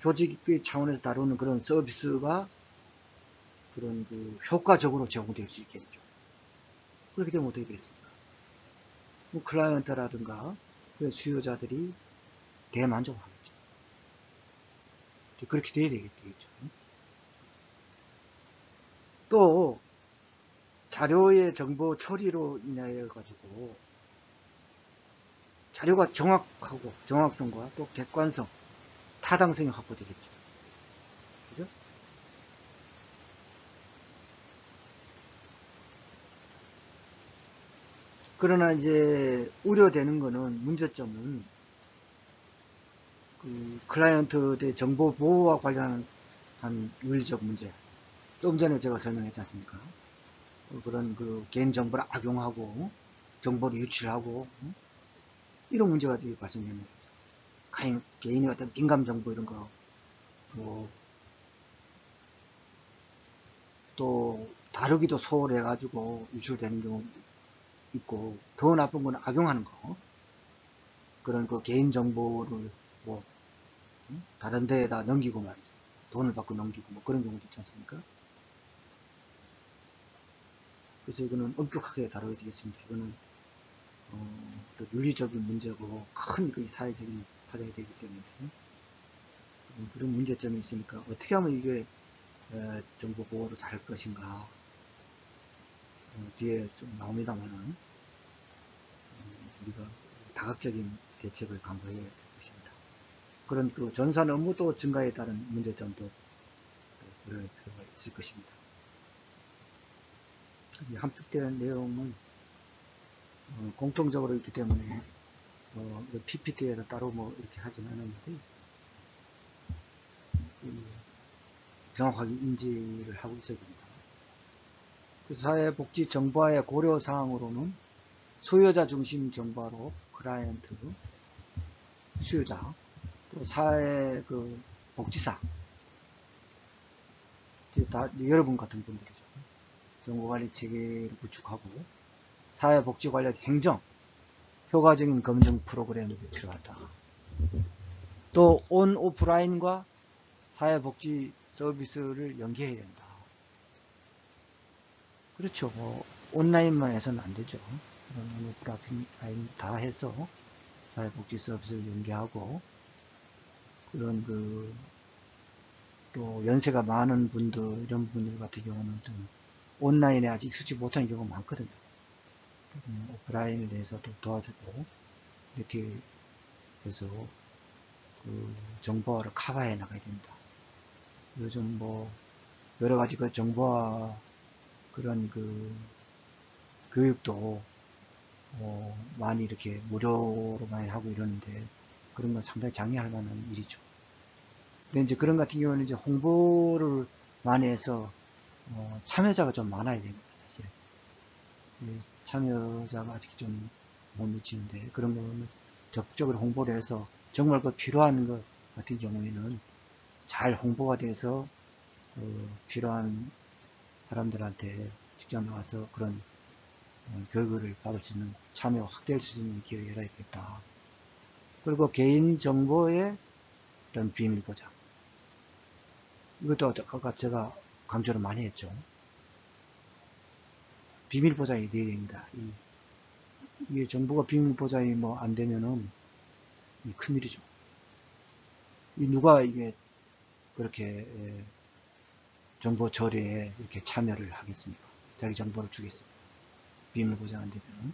조직의 차원에서 다루는 그런 서비스가 그런 효과적으로 제공될 수 있겠죠. 그렇게 되면 어떻게 되겠습니까? 클라이언트라든가 그런 수요자들이 대만족하겠죠. 그렇게 돼야 되겠죠. 또 자료의 정보 처리로 인하여 가지고 자료가 정확하고 정확성과 또 객관성, 타당성이 확보되겠죠. 그죠? 그러나 이제 우려되는 거는 문제점은 클라이언트의 정보 보호와 관련한 윤리적 문제. 좀 전에 제가 설명했지 않습니까? 그런 개인정보를 악용하고 정보를 유출하고 이런 문제가 발생되는 거죠. 개인의 어떤 민감정보 이런 거, 또 다루기도 소홀해가지고 유출되는 경우 있고, 더 나쁜 건 악용하는 거. 그런 그 개인정보를 뭐 다른 데에다 넘기고 말이죠. 돈을 받고 넘기고 뭐 그런 경우도 있지 않습니까? 그래서 이거는 엄격하게 다뤄야 되겠습니다. 이거는 또 윤리적인 문제고 큰 사회적인 타격이 되기 때문에 그런 문제점이 있으니까 어떻게 하면 이게 정보 보호를 잘할 것인가 뒤에 좀 나옵니다만은 우리가 다각적인 대책을 강구해야 될 것입니다. 그런 그 전산 업무도 증가에 따른 문제점도 고려할 필요가 있을 것입니다. 함축된 내용은 공통적으로 있기 때문에 PPT에서 따로 뭐 이렇게 하진 않았는데 정확하게 인지를 하고 있어야 됩니다. 그 사회복지 정보화의 고려사항으로는 수요자 중심 정보화로 클라이언트, 수요자, 또 사회 그 복지사, 다 여러분 같은 분들이죠. 정보관리 체계를 구축하고 사회복지 관련 행정, 효과적인 검증 프로그램이 필요하다. 또 온 오프라인과 사회복지 서비스를 연계해야 된다. 그렇죠. 뭐 온라인만 해서는 안 되죠. 온 오프라인 다 해서 사회복지 서비스를 연계하고 그런 또 연세가 많은 분들 이런 분들 같은 경우는 좀 온라인에 아직 익숙지 못한 경우가 많거든요. 오프라인에 대해서도 도와주고 이렇게 해서 그 정보화를 커버해 나가야 됩니다. 요즘 뭐 여러 가지 그 정보화 그런 교육도 많이 이렇게 무료로 많이 하고 이러는데 그런 건 상당히 장려할 만한 일이죠. 근데 이제 그런 같은 경우는 이제 홍보를 많이 해서 참여자가 좀 많아야 됩니다. 사실 참여자가 아직 좀 못 미치는데 그런 거는 적극적으로 홍보를 해서 정말 그 필요한 것 같은 경우에는 잘 홍보가 돼서 필요한 사람들한테 직접 나와서 그런 교육을 받을 수 있는 참여 확대할 수 있는 기회를 열어야겠다. 그리고 개인정보의 어떤 비밀 보장. 이것도 아까 제가 강조를 많이 했죠. 비밀 보장이 돼야 됩니다. 이게 정보가 비밀 보장이 뭐 안 되면은 큰일이죠. 누가 이게 그렇게 정보 처리에 이렇게 참여를 하겠습니까? 자기 정보를 주겠습니까? 비밀 보장 안 되면.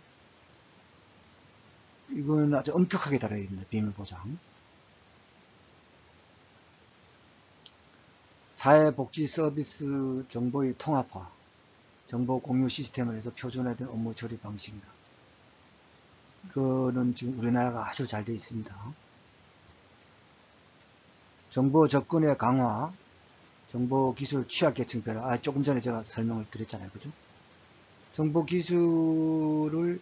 이건 아주 엄격하게 다뤄야 됩니다. 비밀 보장. 사회복지 서비스 정보의 통합화, 정보 공유 시스템을 해서 표준화된 업무 처리 방식이다. 그거는 지금 우리나라가 아주 잘 되어 있습니다. 정보 접근의 강화, 정보 기술 취약계층 변화. 조금 전에 제가 설명을 드렸잖아요. 그죠? 정보 기술을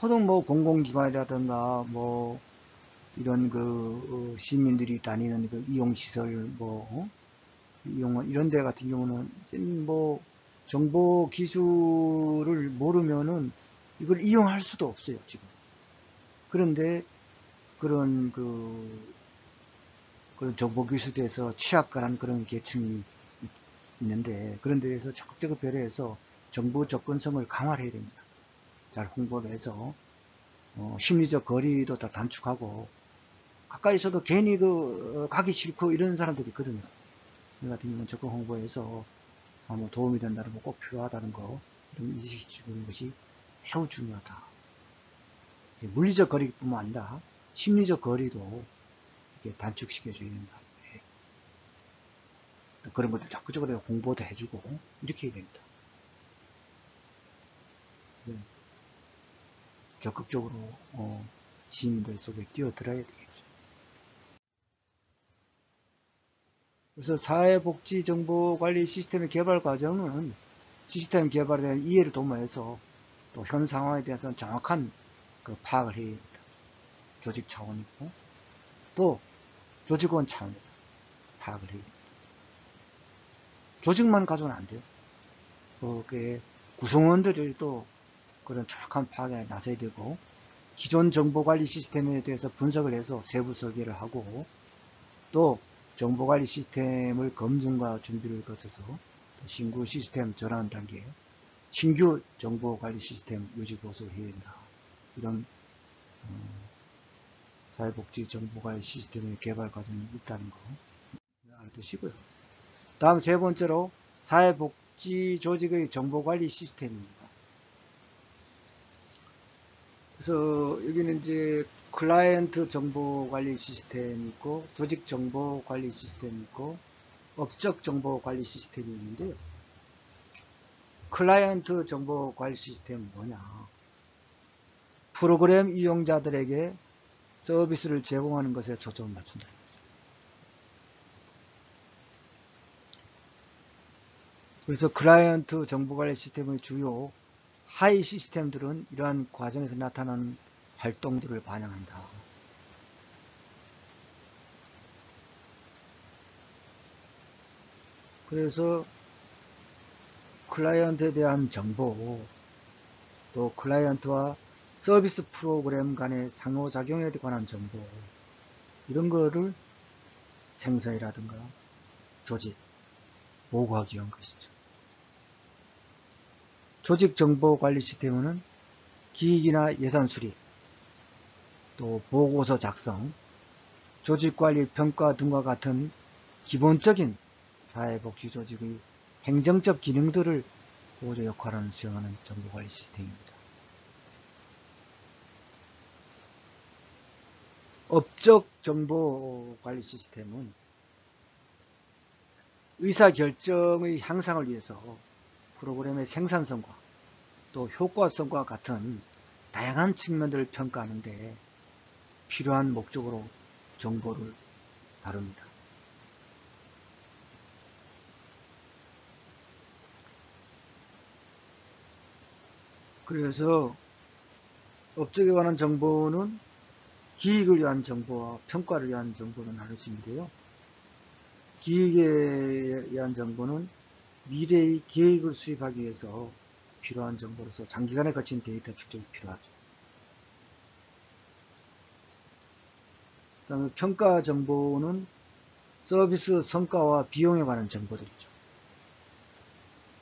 호등 공공기관이라든가 이런 시민들이 다니는 이용시설 이런 데 같은 경우는 정보 기술을 모르면은 이걸 이용할 수도 없어요, 지금. 그런데 그런 정보 기술에서 취약한 그런 계층이 있는데 그런 데에서 적극적으로 배려해서 정보 접근성을 강화를 해야 됩니다. 잘 홍보를 해서 심리적 거리도 다 단축하고 가까이 있어도 괜히 가기 싫고 이런 사람들이 있거든요. 이 같은 경우는 적극 홍보해서 도움이 된다는 거, 꼭 필요하다는 거 이런 인식해 주는 것이 매우 중요하다. 물리적 거리뿐만 아니라 심리적 거리도 이렇게 단축시켜 줘야 된다. 그런 것들 적극적으로 홍보도 해주고 이렇게 해야 됩니다. 적극적으로 시민들 속에 뛰어들어야 되겠죠. 그래서 사회복지정보관리 시스템의 개발 과정은 시스템 개발에 대한 이해를 도모해서 또 현 상황에 대해서는 정확한 그 파악을 해야 됩니다. 조직 차원이고 또 조직원 차원에서 파악을 해야 됩니다. 조직만 가져는 안 돼요. 그 구성원들이 또 그런 정확한 파악에 나서야 되고 기존 정보관리 시스템에 대해서 분석을 해서 세부 설계를 하고 또 정보관리 시스템을 검증과 준비를 거쳐서 신규 시스템 전환 단계, 신규 정보관리 시스템 유지 보수를 해야 된다. 이런 사회복지 정보관리 시스템의 개발 과정이 있다는 거 알아두시고요. 다음 세 번째로 사회복지 조직의 정보관리 시스템입니다. 그래서 여기는 이제 클라이언트 정보관리 시스템이 있고 조직 정보관리 시스템이 있고 업적 정보관리 시스템이 있는데요. 클라이언트 정보관리 시스템은 뭐냐? 프로그램 이용자들에게 서비스를 제공하는 것에 초점을 맞춘다. 그래서 클라이언트 정보관리 시스템의 주요 하위 시스템들은 이러한 과정에서 나타나는 활동들을 반영한다. 그래서 클라이언트에 대한 정보, 또 클라이언트와 서비스 프로그램 간의 상호작용에 관한 정보, 이런 거를 생산이라든가 조직, 보고하기 위한 것이죠. 조직 정보 관리 시스템은 기획이나 예산 수립, 또 보고서 작성, 조직 관리 평가 등과 같은 기본적인 사회복지 조직의 행정적 기능들을 보조 역할을 수행하는 정보 관리 시스템입니다. 업적 정보 관리 시스템은 의사결정의 향상을 위해서 프로그램의 생산성과 또 효과성과 같은 다양한 측면들을 평가하는데 필요한 목적으로 정보를 다룹니다. 그래서 업적에 관한 정보는 기획을 위한 정보와 평가를 위한 정보로 나눌 수 있는데요. 기획에 의한 정보는 미래의 계획을 수립하기 위해서 필요한 정보로서 장기간에 걸친 데이터 축적이 필요하죠. 그 다음에 평가 정보는 서비스 성과와 비용에 관한 정보들이죠.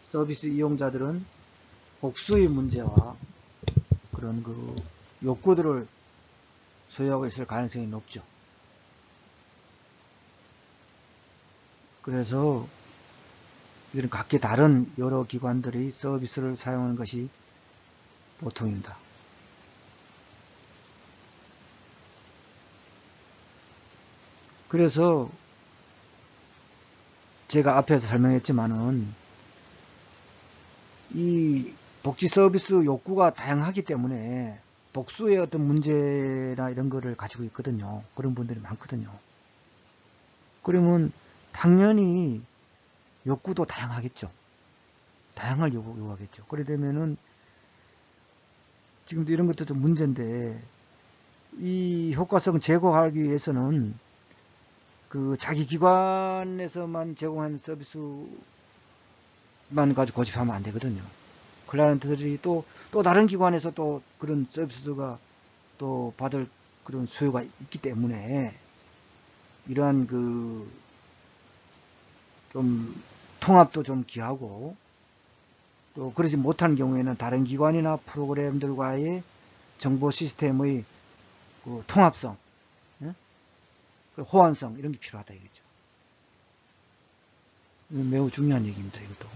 서비스 이용자들은 복수의 문제와 그런 그 욕구들을 소유하고 있을 가능성이 높죠. 그래서 이런 각기 다른 여러 기관들이 서비스를 사용하는 것이 보통입니다. 그래서 제가 앞에서 설명했지만은 이 복지 서비스 욕구가 다양하기 때문에 복수의 어떤 문제나 이런 거를 가지고 있거든요. 그런 분들이 많거든요. 그러면 당연히 욕구도 다양하겠죠. 다양한 요구하겠죠. 그래 되면은 지금도 이런 것도 좀 문제인데 이 효과성을 제고하기 위해서는 그 자기 기관에서만 제공하는 서비스만 가지고 고집하면 안 되거든요. 클라이언트들이 또 다른 기관에서 또 그런 서비스가 또 받을 그런 수요가 있기 때문에 이러한 그 좀 통합도 좀 기하고 또 그러지 못한 경우에는 다른 기관이나 프로그램들과의 정보 시스템의 그 통합성, 호환성 이런 게 필요하다 이거죠. 매우 중요한 얘기입니다. 이것도.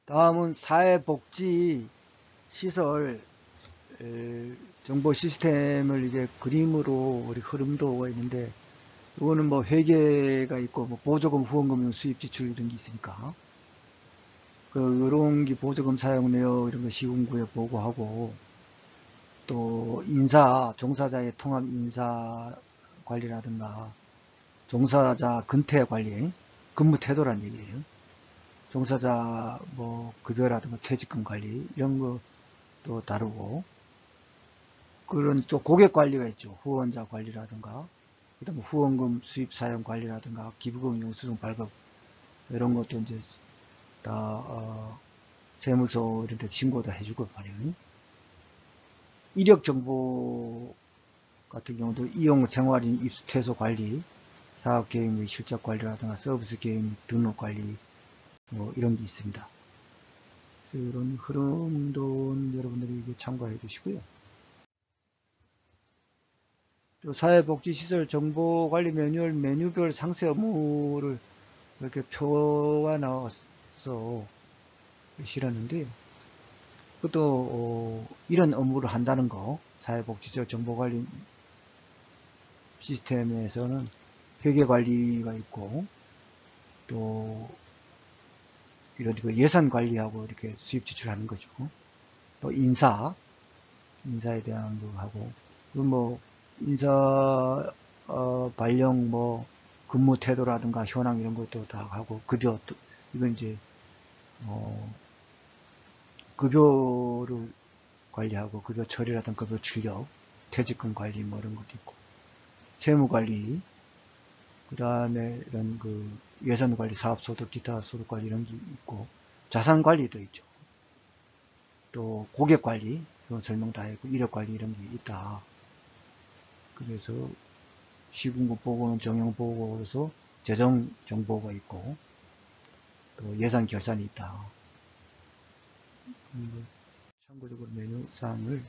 다음은 사회복지 시설 정보 시스템을 이제 그림으로 우리 흐름도가 있는데 이거는 뭐 회계가 있고 뭐 보조금, 후원금, 수입 지출 이런 게 있으니까 그 이런 게 보조금 사용 내역 이런 거 시군구에 보고하고 또 인사 종사자의 통합 인사 관리라든가 종사자 근태 관리, 근무 태도란 얘기예요. 종사자 뭐 급여라든가 퇴직금 관리 이런 것도 다루고, 그런 또 고객 관리가 있죠. 후원자 관리라든가, 그다음에 후원금 수입 사용 관리라든가, 기부금 영수증 발급 이런 것도 이제 다 세무서 이런 데 신고도 해주고 말이에요. 이력 정보 같은 경우도 이용 생활인 입수 퇴소 관리, 사업 계획 및 실적 관리라든가 서비스 계획 및 등록 관리 뭐 이런 게 있습니다. 그래서 이런 흐름도 여러분들이 참고해 주시고요. 또 사회복지시설 정보관리 매뉴얼 메뉴별 상세 업무를 이렇게 표가 나와서 실었는데요. 그것도 이런 업무를 한다는 거, 사회복지시설 정보관리 시스템에서는 회계관리가 있고, 또 이런 예산 관리하고 이렇게 수입 지출하는 거죠. 또 인사에 대한 거 하고, 뭐 인사 발령 뭐 근무 태도라든가 현황 이런 것도 다 하고, 급여 이건 이제 급여를 관리하고, 급여 처리라든가 급여 출력, 퇴직금 관리 뭐 이런 것도 있고, 세무 관리, 그 다음에 이런 예산 관리, 사업 소득, 기타 소득 관리 이런 게 있고, 자산 관리도 있죠. 또 고객 관리, 이건 설명 다 했고, 이력 관리 이런 게 있다. 그래서 시군급 보고는 정형 보고로서 재정 정보가 있고, 또 예산 결산이 있다. 참고적으로 메뉴 사항을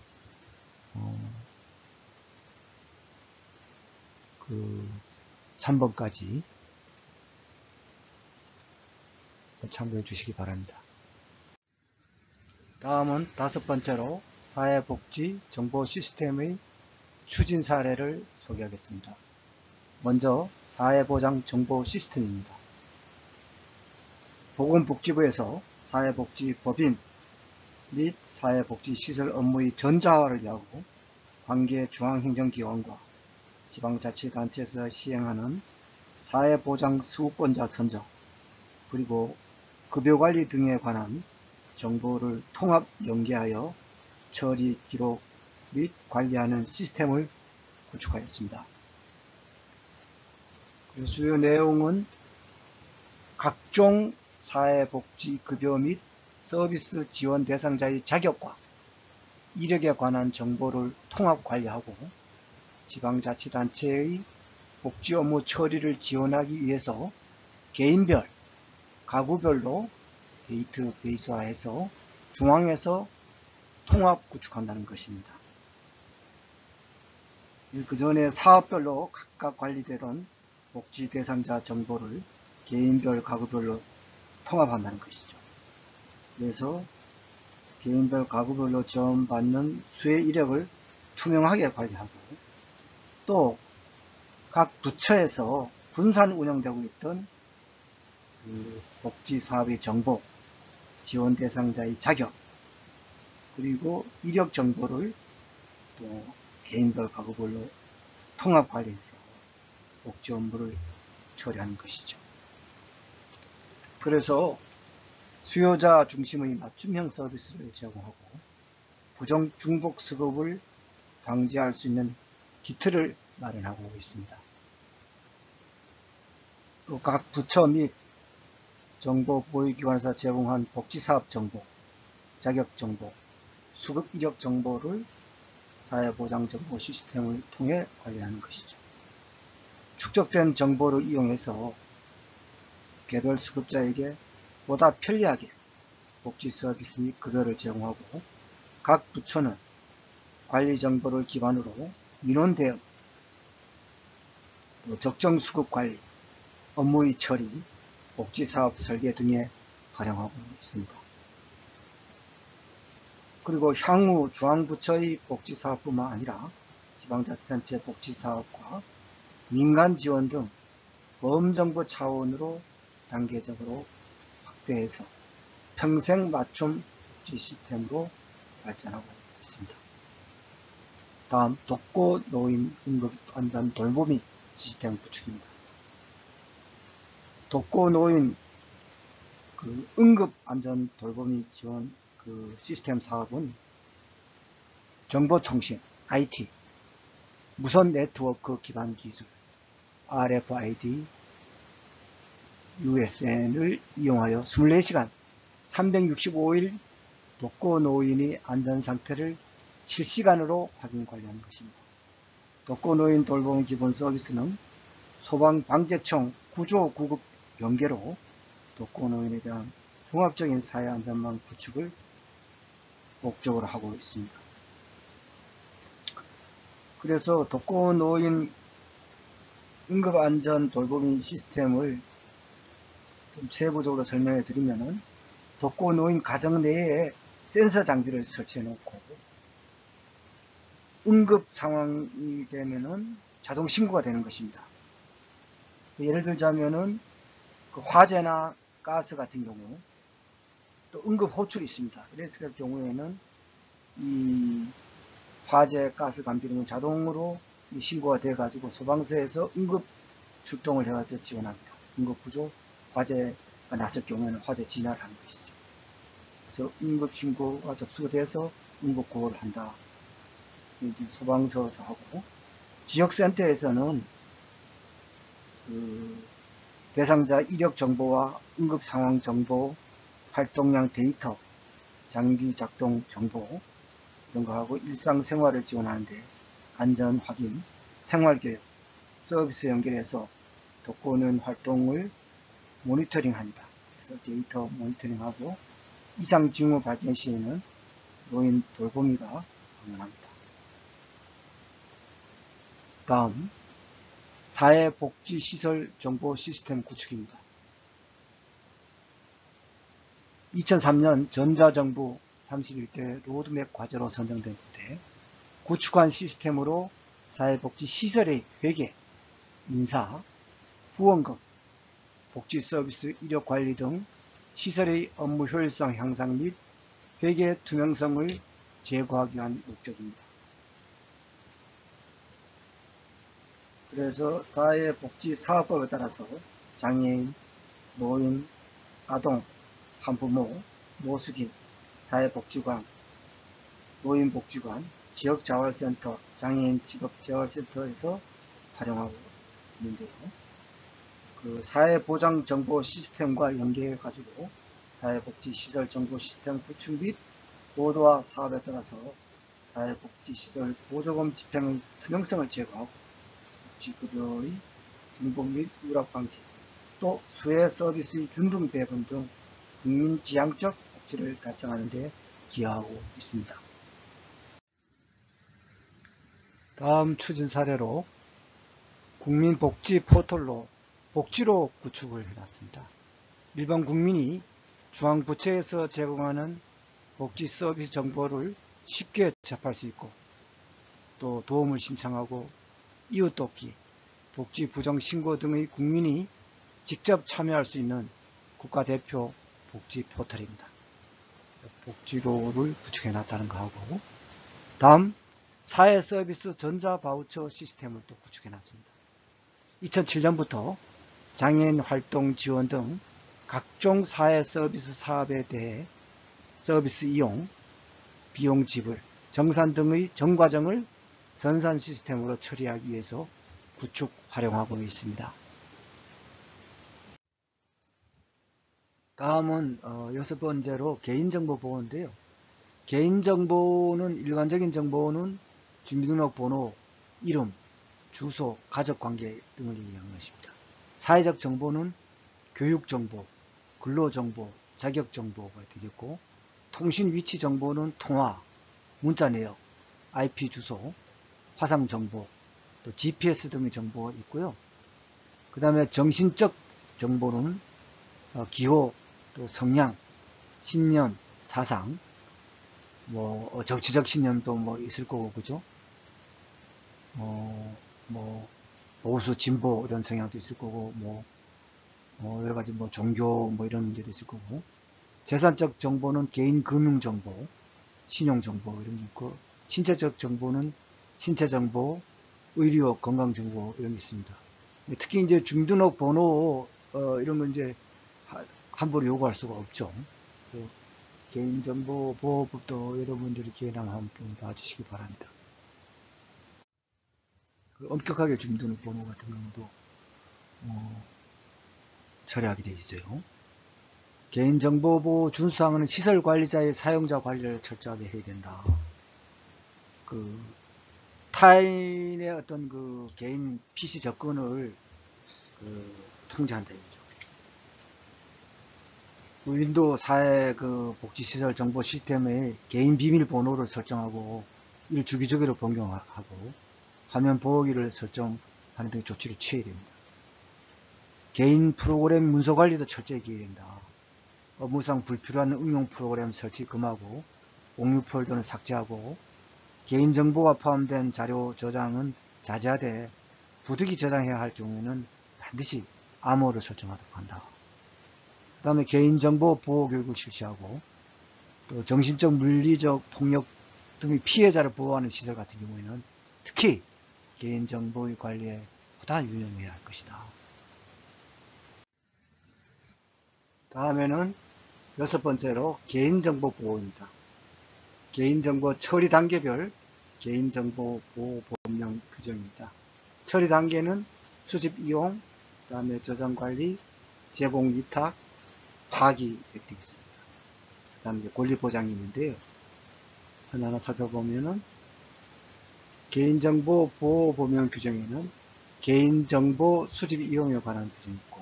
그 3번까지 참고해 주시기 바랍니다. 다음은 5번째로 사회복지 정보 시스템의 추진 사례를 소개하겠습니다. 먼저 사회보장 정보 시스템입니다. 보건복지부에서 사회복지법인 및 사회복지시설 업무의 전자화를 위하고 관계 중앙행정기관과 지방자치단체에서 시행하는 사회보장 수급권자 선정, 그리고 급여관리 등에 관한 정보를 통합 연계하여 처리, 기록 및 관리하는 시스템을 구축하였습니다. 주요 내용은 각종 사회복지급여 및 서비스 지원 대상자의 자격과 이력에 관한 정보를 통합 관리하고, 지방자치단체의 복지 업무 처리를 지원하기 위해서 개인별, 가구별로 데이터베이스화해서 중앙에서 통합 구축한다는 것입니다. 그 전에 사업별로 각각 관리되던 복지 대상자 정보를 개인별, 가구별로 통합한다는 것이죠. 그래서 개인별, 가구별로 지원받는 수의 이력을 투명하게 관리하고, 또 각 부처에서 분산 운영되고 있던 복지 사업의 정보, 지원 대상자의 자격, 그리고 이력 정보를 또 개인별, 가구별로 통합 관리해서 복지 업무를 처리하는 것이죠. 그래서 수요자 중심의 맞춤형 서비스를 제공하고, 부정 중복 수급을 방지할 수 있는 기틀을 마련하고 있습니다. 또 각 부처 및 정보 보유기관에서 제공한 복지사업 정보, 자격 정보, 수급 이력 정보를 사회보장정보 시스템을 통해 관리하는 것이죠. 축적된 정보를 이용해서 개별 수급자에게 보다 편리하게 복지 서비스 및 급여를 제공하고, 각 부처는 관리 정보를 기반으로 민원 대응, 적정 수급 관리, 업무의 처리, 복지사업 설계 등에 활용하고 있습니다. 그리고 향후 중앙부처의 복지사업뿐만 아니라 지방자치단체 복지사업과 민간 지원 등 범정부 차원으로 단계적으로 확대해서 평생 맞춤 복지 시스템으로 발전하고 있습니다. 다음, 독거 노인 응급 안전 돌보미 시스템 구축입니다. 독거노인 그 응급안전 돌보미 지원 그 시스템 사업은 정보통신, IT, 무선 네트워크 기반 기술, RFID, USN을 이용하여 24시간 365일 독거노인의 안전상태를 실시간으로 확인 관리하는 것입니다. 독거노인 돌봄 기본 서비스는 소방방재청 구조 구급 연계로 독거노인에 대한 종합적인 사회안전망 구축을 목적으로 하고 있습니다. 그래서 독거노인 응급안전 돌봄 시스템을 좀 세부적으로 설명해 드리면은, 독거노인 가정 내에 센서 장비를 설치해 놓고 응급 상황이 되면은 자동 신고가 되는 것입니다. 예를 들자면은 그 화재나 가스 같은 경우, 또 응급 호출이 있습니다. 그랬을 경우에는 이 화재, 가스 감지는 자동으로 신고가 돼 가지고 소방서에서 응급 출동을 해가지고 지원합니다. 응급 구조, 화재가 났을 경우에는 화재 진화를 하는 것이죠. 그래서 응급 신고가 접수가 돼서 응급 구호를 한다. 이제 소방서에서 하고, 지역센터에서는 그 대상자 이력 정보와 응급 상황 정보, 활동량 데이터, 장비 작동 정보 이런 거 하고 일상생활을 지원하는데 안전 확인, 생활교육, 서비스 연결해서 독거노인 활동을 모니터링합니다. 그래서 데이터 모니터링하고 이상 징후 발견 시에는 노인 돌보미가 방문합니다. 다음, 사회복지시설 정보 시스템 구축입니다. 2003년 전자정부 31대 로드맵 과제로 선정된 때 구축한 시스템으로 사회복지시설의 회계, 인사, 후원금, 복지서비스 이력관리 등 시설의 업무 효율성 향상 및 회계 투명성을 제고하기 위한 목적입니다. 그래서 사회복지사업법에 따라서 장애인, 노인, 아동, 한부모, 노숙인, 사회복지관, 노인복지관, 지역자활센터, 장애인 직업재활센터에서 활용하고 있는데요. 그 사회보장정보 시스템과 연계해 가지고 사회복지시설 정보 시스템 구축 및 고도화 사업에 따라서 사회복지시설 보조금 집행의 투명성을 제고하고 복지급여의 중복 및 누락 방지, 또 수혜 서비스의 균등 배분 등 국민지향적 복지를 달성하는 데 기여하고 있습니다. 다음 추진 사례로 국민복지 포털로 복지로 구축을 해놨습니다. 일반 국민이 중앙부처에서 제공하는 복지 서비스 정보를 쉽게 접할 수 있고, 또 도움을 신청하고 이웃돕기, 복지 부정 신고 등의 국민이 직접 참여할 수 있는 국가대표 복지 포털입니다. 복지로를 구축해 놨다는 거하고, 다음 사회서비스 전자바우처 시스템을 또 구축해 놨습니다. 2007년부터 장애인 활동 지원 등 각종 사회서비스 사업에 대해 서비스 이용, 비용 지불, 정산 등의 전 과정을 전산 시스템으로 처리하기 위해서 구축 활용하고 있습니다. 다음은 6번째로 개인정보 보호인데요. 개인정보는 일반적인 정보는 주민등록번호, 이름, 주소, 가족관계 등을 의미하는 것입니다. 사회적 정보는 교육정보, 근로정보, 자격정보가 되겠고, 통신 위치 정보는 통화, 문자 내역, IP 주소, 화상 정보, 또 GPS 등의 정보가 있고요. 그 다음에 정신적 정보는 기호, 또 성향, 신념, 사상, 정치적 신념도 있을 거고, 그죠? 보수, 진보 이런 성향도 있을 거고, 여러 가지 종교 이런 문제도 있을 거고, 재산적 정보는 개인 금융 정보, 신용 정보 이런 게 있고, 신체적 정보는 신체 정보, 의료, 건강 정보 이런 게 있습니다. 특히 이제 주민등록번호 이런 건 이제 함부로 요구할 수가 없죠. 그래서 개인정보보호법도 여러분들이 기회나면 한번 봐주시기 바랍니다. 엄격하게 주민등록번호 같은 경우도 처리하게 되어 있어요. 개인정보보호 준수사항은 시설관리자의 사용자 관리를 철저하게 해야 된다. 타인의 어떤 개인 PC 접근을 통제한다 이거죠. 윈도우 4의 복지시설 정보 시스템의 개인 비밀번호를 설정하고 이를 주기적으로 변경하고 화면 보호기를 설정하는 등의 조치를 취해야 됩니다. 개인 프로그램 문서 관리도 철저히 해야 된다. 업무상 불필요한 응용 프로그램 설치 금하고 공유 폴더는 삭제하고 개인정보가 포함된 자료 저장은 자제하되 부득이 저장해야 할 경우에는 반드시 암호를 설정하도록 한다. 그 다음에 개인정보 보호교육을 실시하고 또 정신적 물리적 폭력 등의 피해자를 보호하는 시설 같은 경우에는 특히 개인정보의 관리에 보다 유념해야 할 것이다. 다음에는 6번째로 개인정보 보호입니다. 개인정보 처리 단계별 개인정보 보호 법령 규정입니다. 처리 단계는 수집 이용, 그 다음에 저장 관리, 제공 위탁, 파기 이렇게 되겠습니다. 그 다음에 권리 보장이 있는데요. 하나하나 살펴보면은 개인정보 보호 법령 규정에는 개인정보 수집 이용에 관한 규정이 있고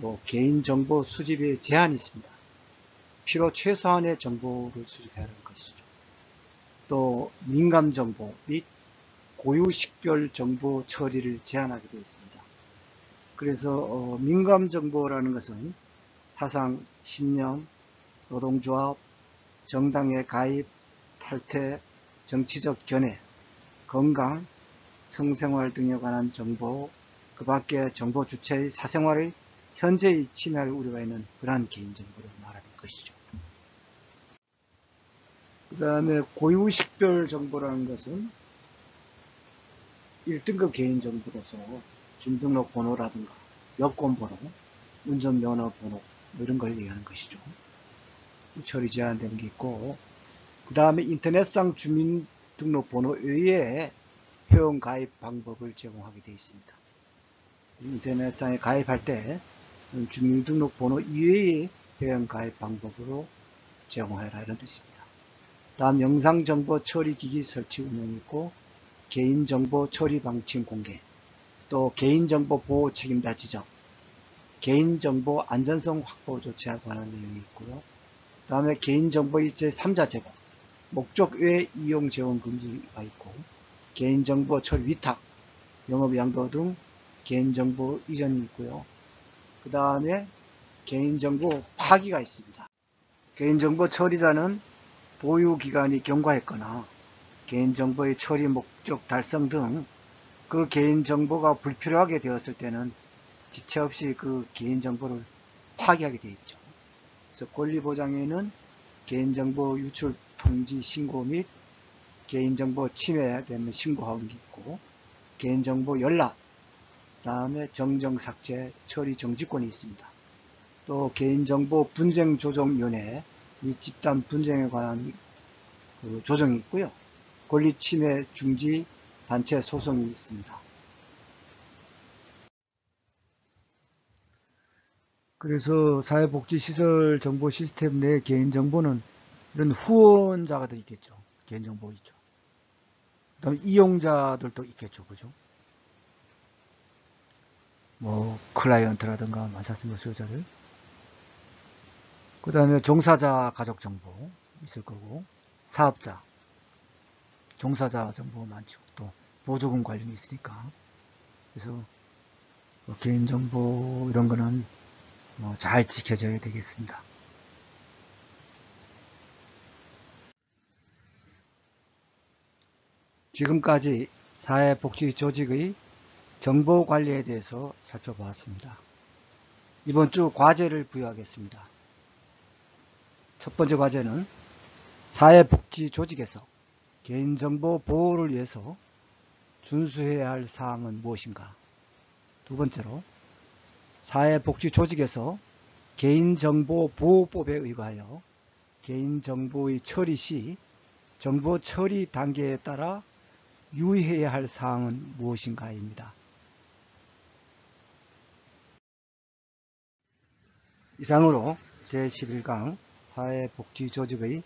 또 개인정보 수집에 제한이 있습니다. 필요 최소한의 정보를 수집해야 하는 것이죠. 또 민감정보 및 고유식별 정보 처리를 제한하게 되어 있습니다. 그래서 민감정보라는 것은 사상, 신념, 노동조합, 정당의 가입, 탈퇴, 정치적 견해, 건강, 성생활 등에 관한 정보, 그 밖에 정보 주체의 사생활의 현재의 침해할 우려가 있는 그러한 개인정보를 말하는 것이죠. 그 다음에 고유식별 정보라는 것은 1등급 개인정보로서 주민등록번호라든가 여권번호, 운전면허번호 이런 걸 얘기하는 것이죠. 처리 제한되는 게 있고 그 다음에 인터넷상 주민등록번호 외에 회원가입 방법을 제공하게 되어 있습니다. 인터넷상에 가입할 때 주민등록번호 이외의 회원가입 방법으로 제공해라 이런 뜻입니다. 다음 영상정보 처리기기 설치 운영이 있고 개인정보 처리 방침 공개, 또 개인정보 보호 책임자 지적, 개인정보 안전성 확보 조치에 관한 내용이 있고요. 그 다음에 개인정보의 제3자 제공, 목적 외 이용 제공 금지가 있고 개인정보 처리 위탁, 영업 양도 등 개인정보 이전이 있고요. 그 다음에 개인정보 파기가 있습니다. 개인정보 처리자는 보유기간이 경과했거나 개인정보의 처리 목적 달성 등 그 개인정보가 불필요하게 되었을 때는 지체 없이 그 개인정보를 파기하게 되어 있죠. 그래서 권리보장에는 개인정보 유출 통지 신고 및 개인정보 침해되는 신고하는 게 있고 개인정보 연락, 그 다음에 정정 삭제 처리 정지권이 있습니다. 또 개인정보 분쟁 조정위원회 및 집단 분쟁에 관한 조정이 있고요. 권리 침해 중지 단체 소송이 있습니다. 그래서 사회복지시설 정보 시스템 내 개인정보는 이런 후원자가 있겠죠. 개인정보 있죠. 그 다음에 이용자들도 있겠죠. 그죠? 뭐 클라이언트라든가 많지 않습니까? 수요자들. 그 다음에 종사자 가족정보 있을 거고 사업자, 종사자 정보 많죠. 또 보조금 관련이 있으니까. 그래서 뭐 개인정보 이런 거는 잘 지켜져야 되겠습니다. 지금까지 사회복지조직의 정보관리에 대해서 살펴보았습니다. 이번 주 과제를 부여하겠습니다. 첫 번째 과제는 사회복지조직에서 개인정보 보호를 위해서 준수해야 할 사항은 무엇인가? 두 번째로 사회복지조직에서 개인정보보호법에 의거하여 개인정보의 처리 시 정보 처리 단계에 따라 유의해야 할 사항은 무엇인가입니다. 이상으로 제11강 사회복지조직의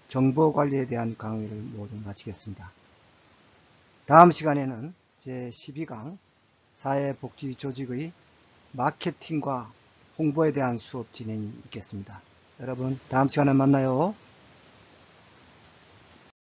정보관리에 대한 강의를 모두 마치겠습니다. 다음 시간에는 제12강 사회복지조직의 마케팅과 홍보에 대한 수업 진행이 있겠습니다. 여러분 다음 시간에 만나요.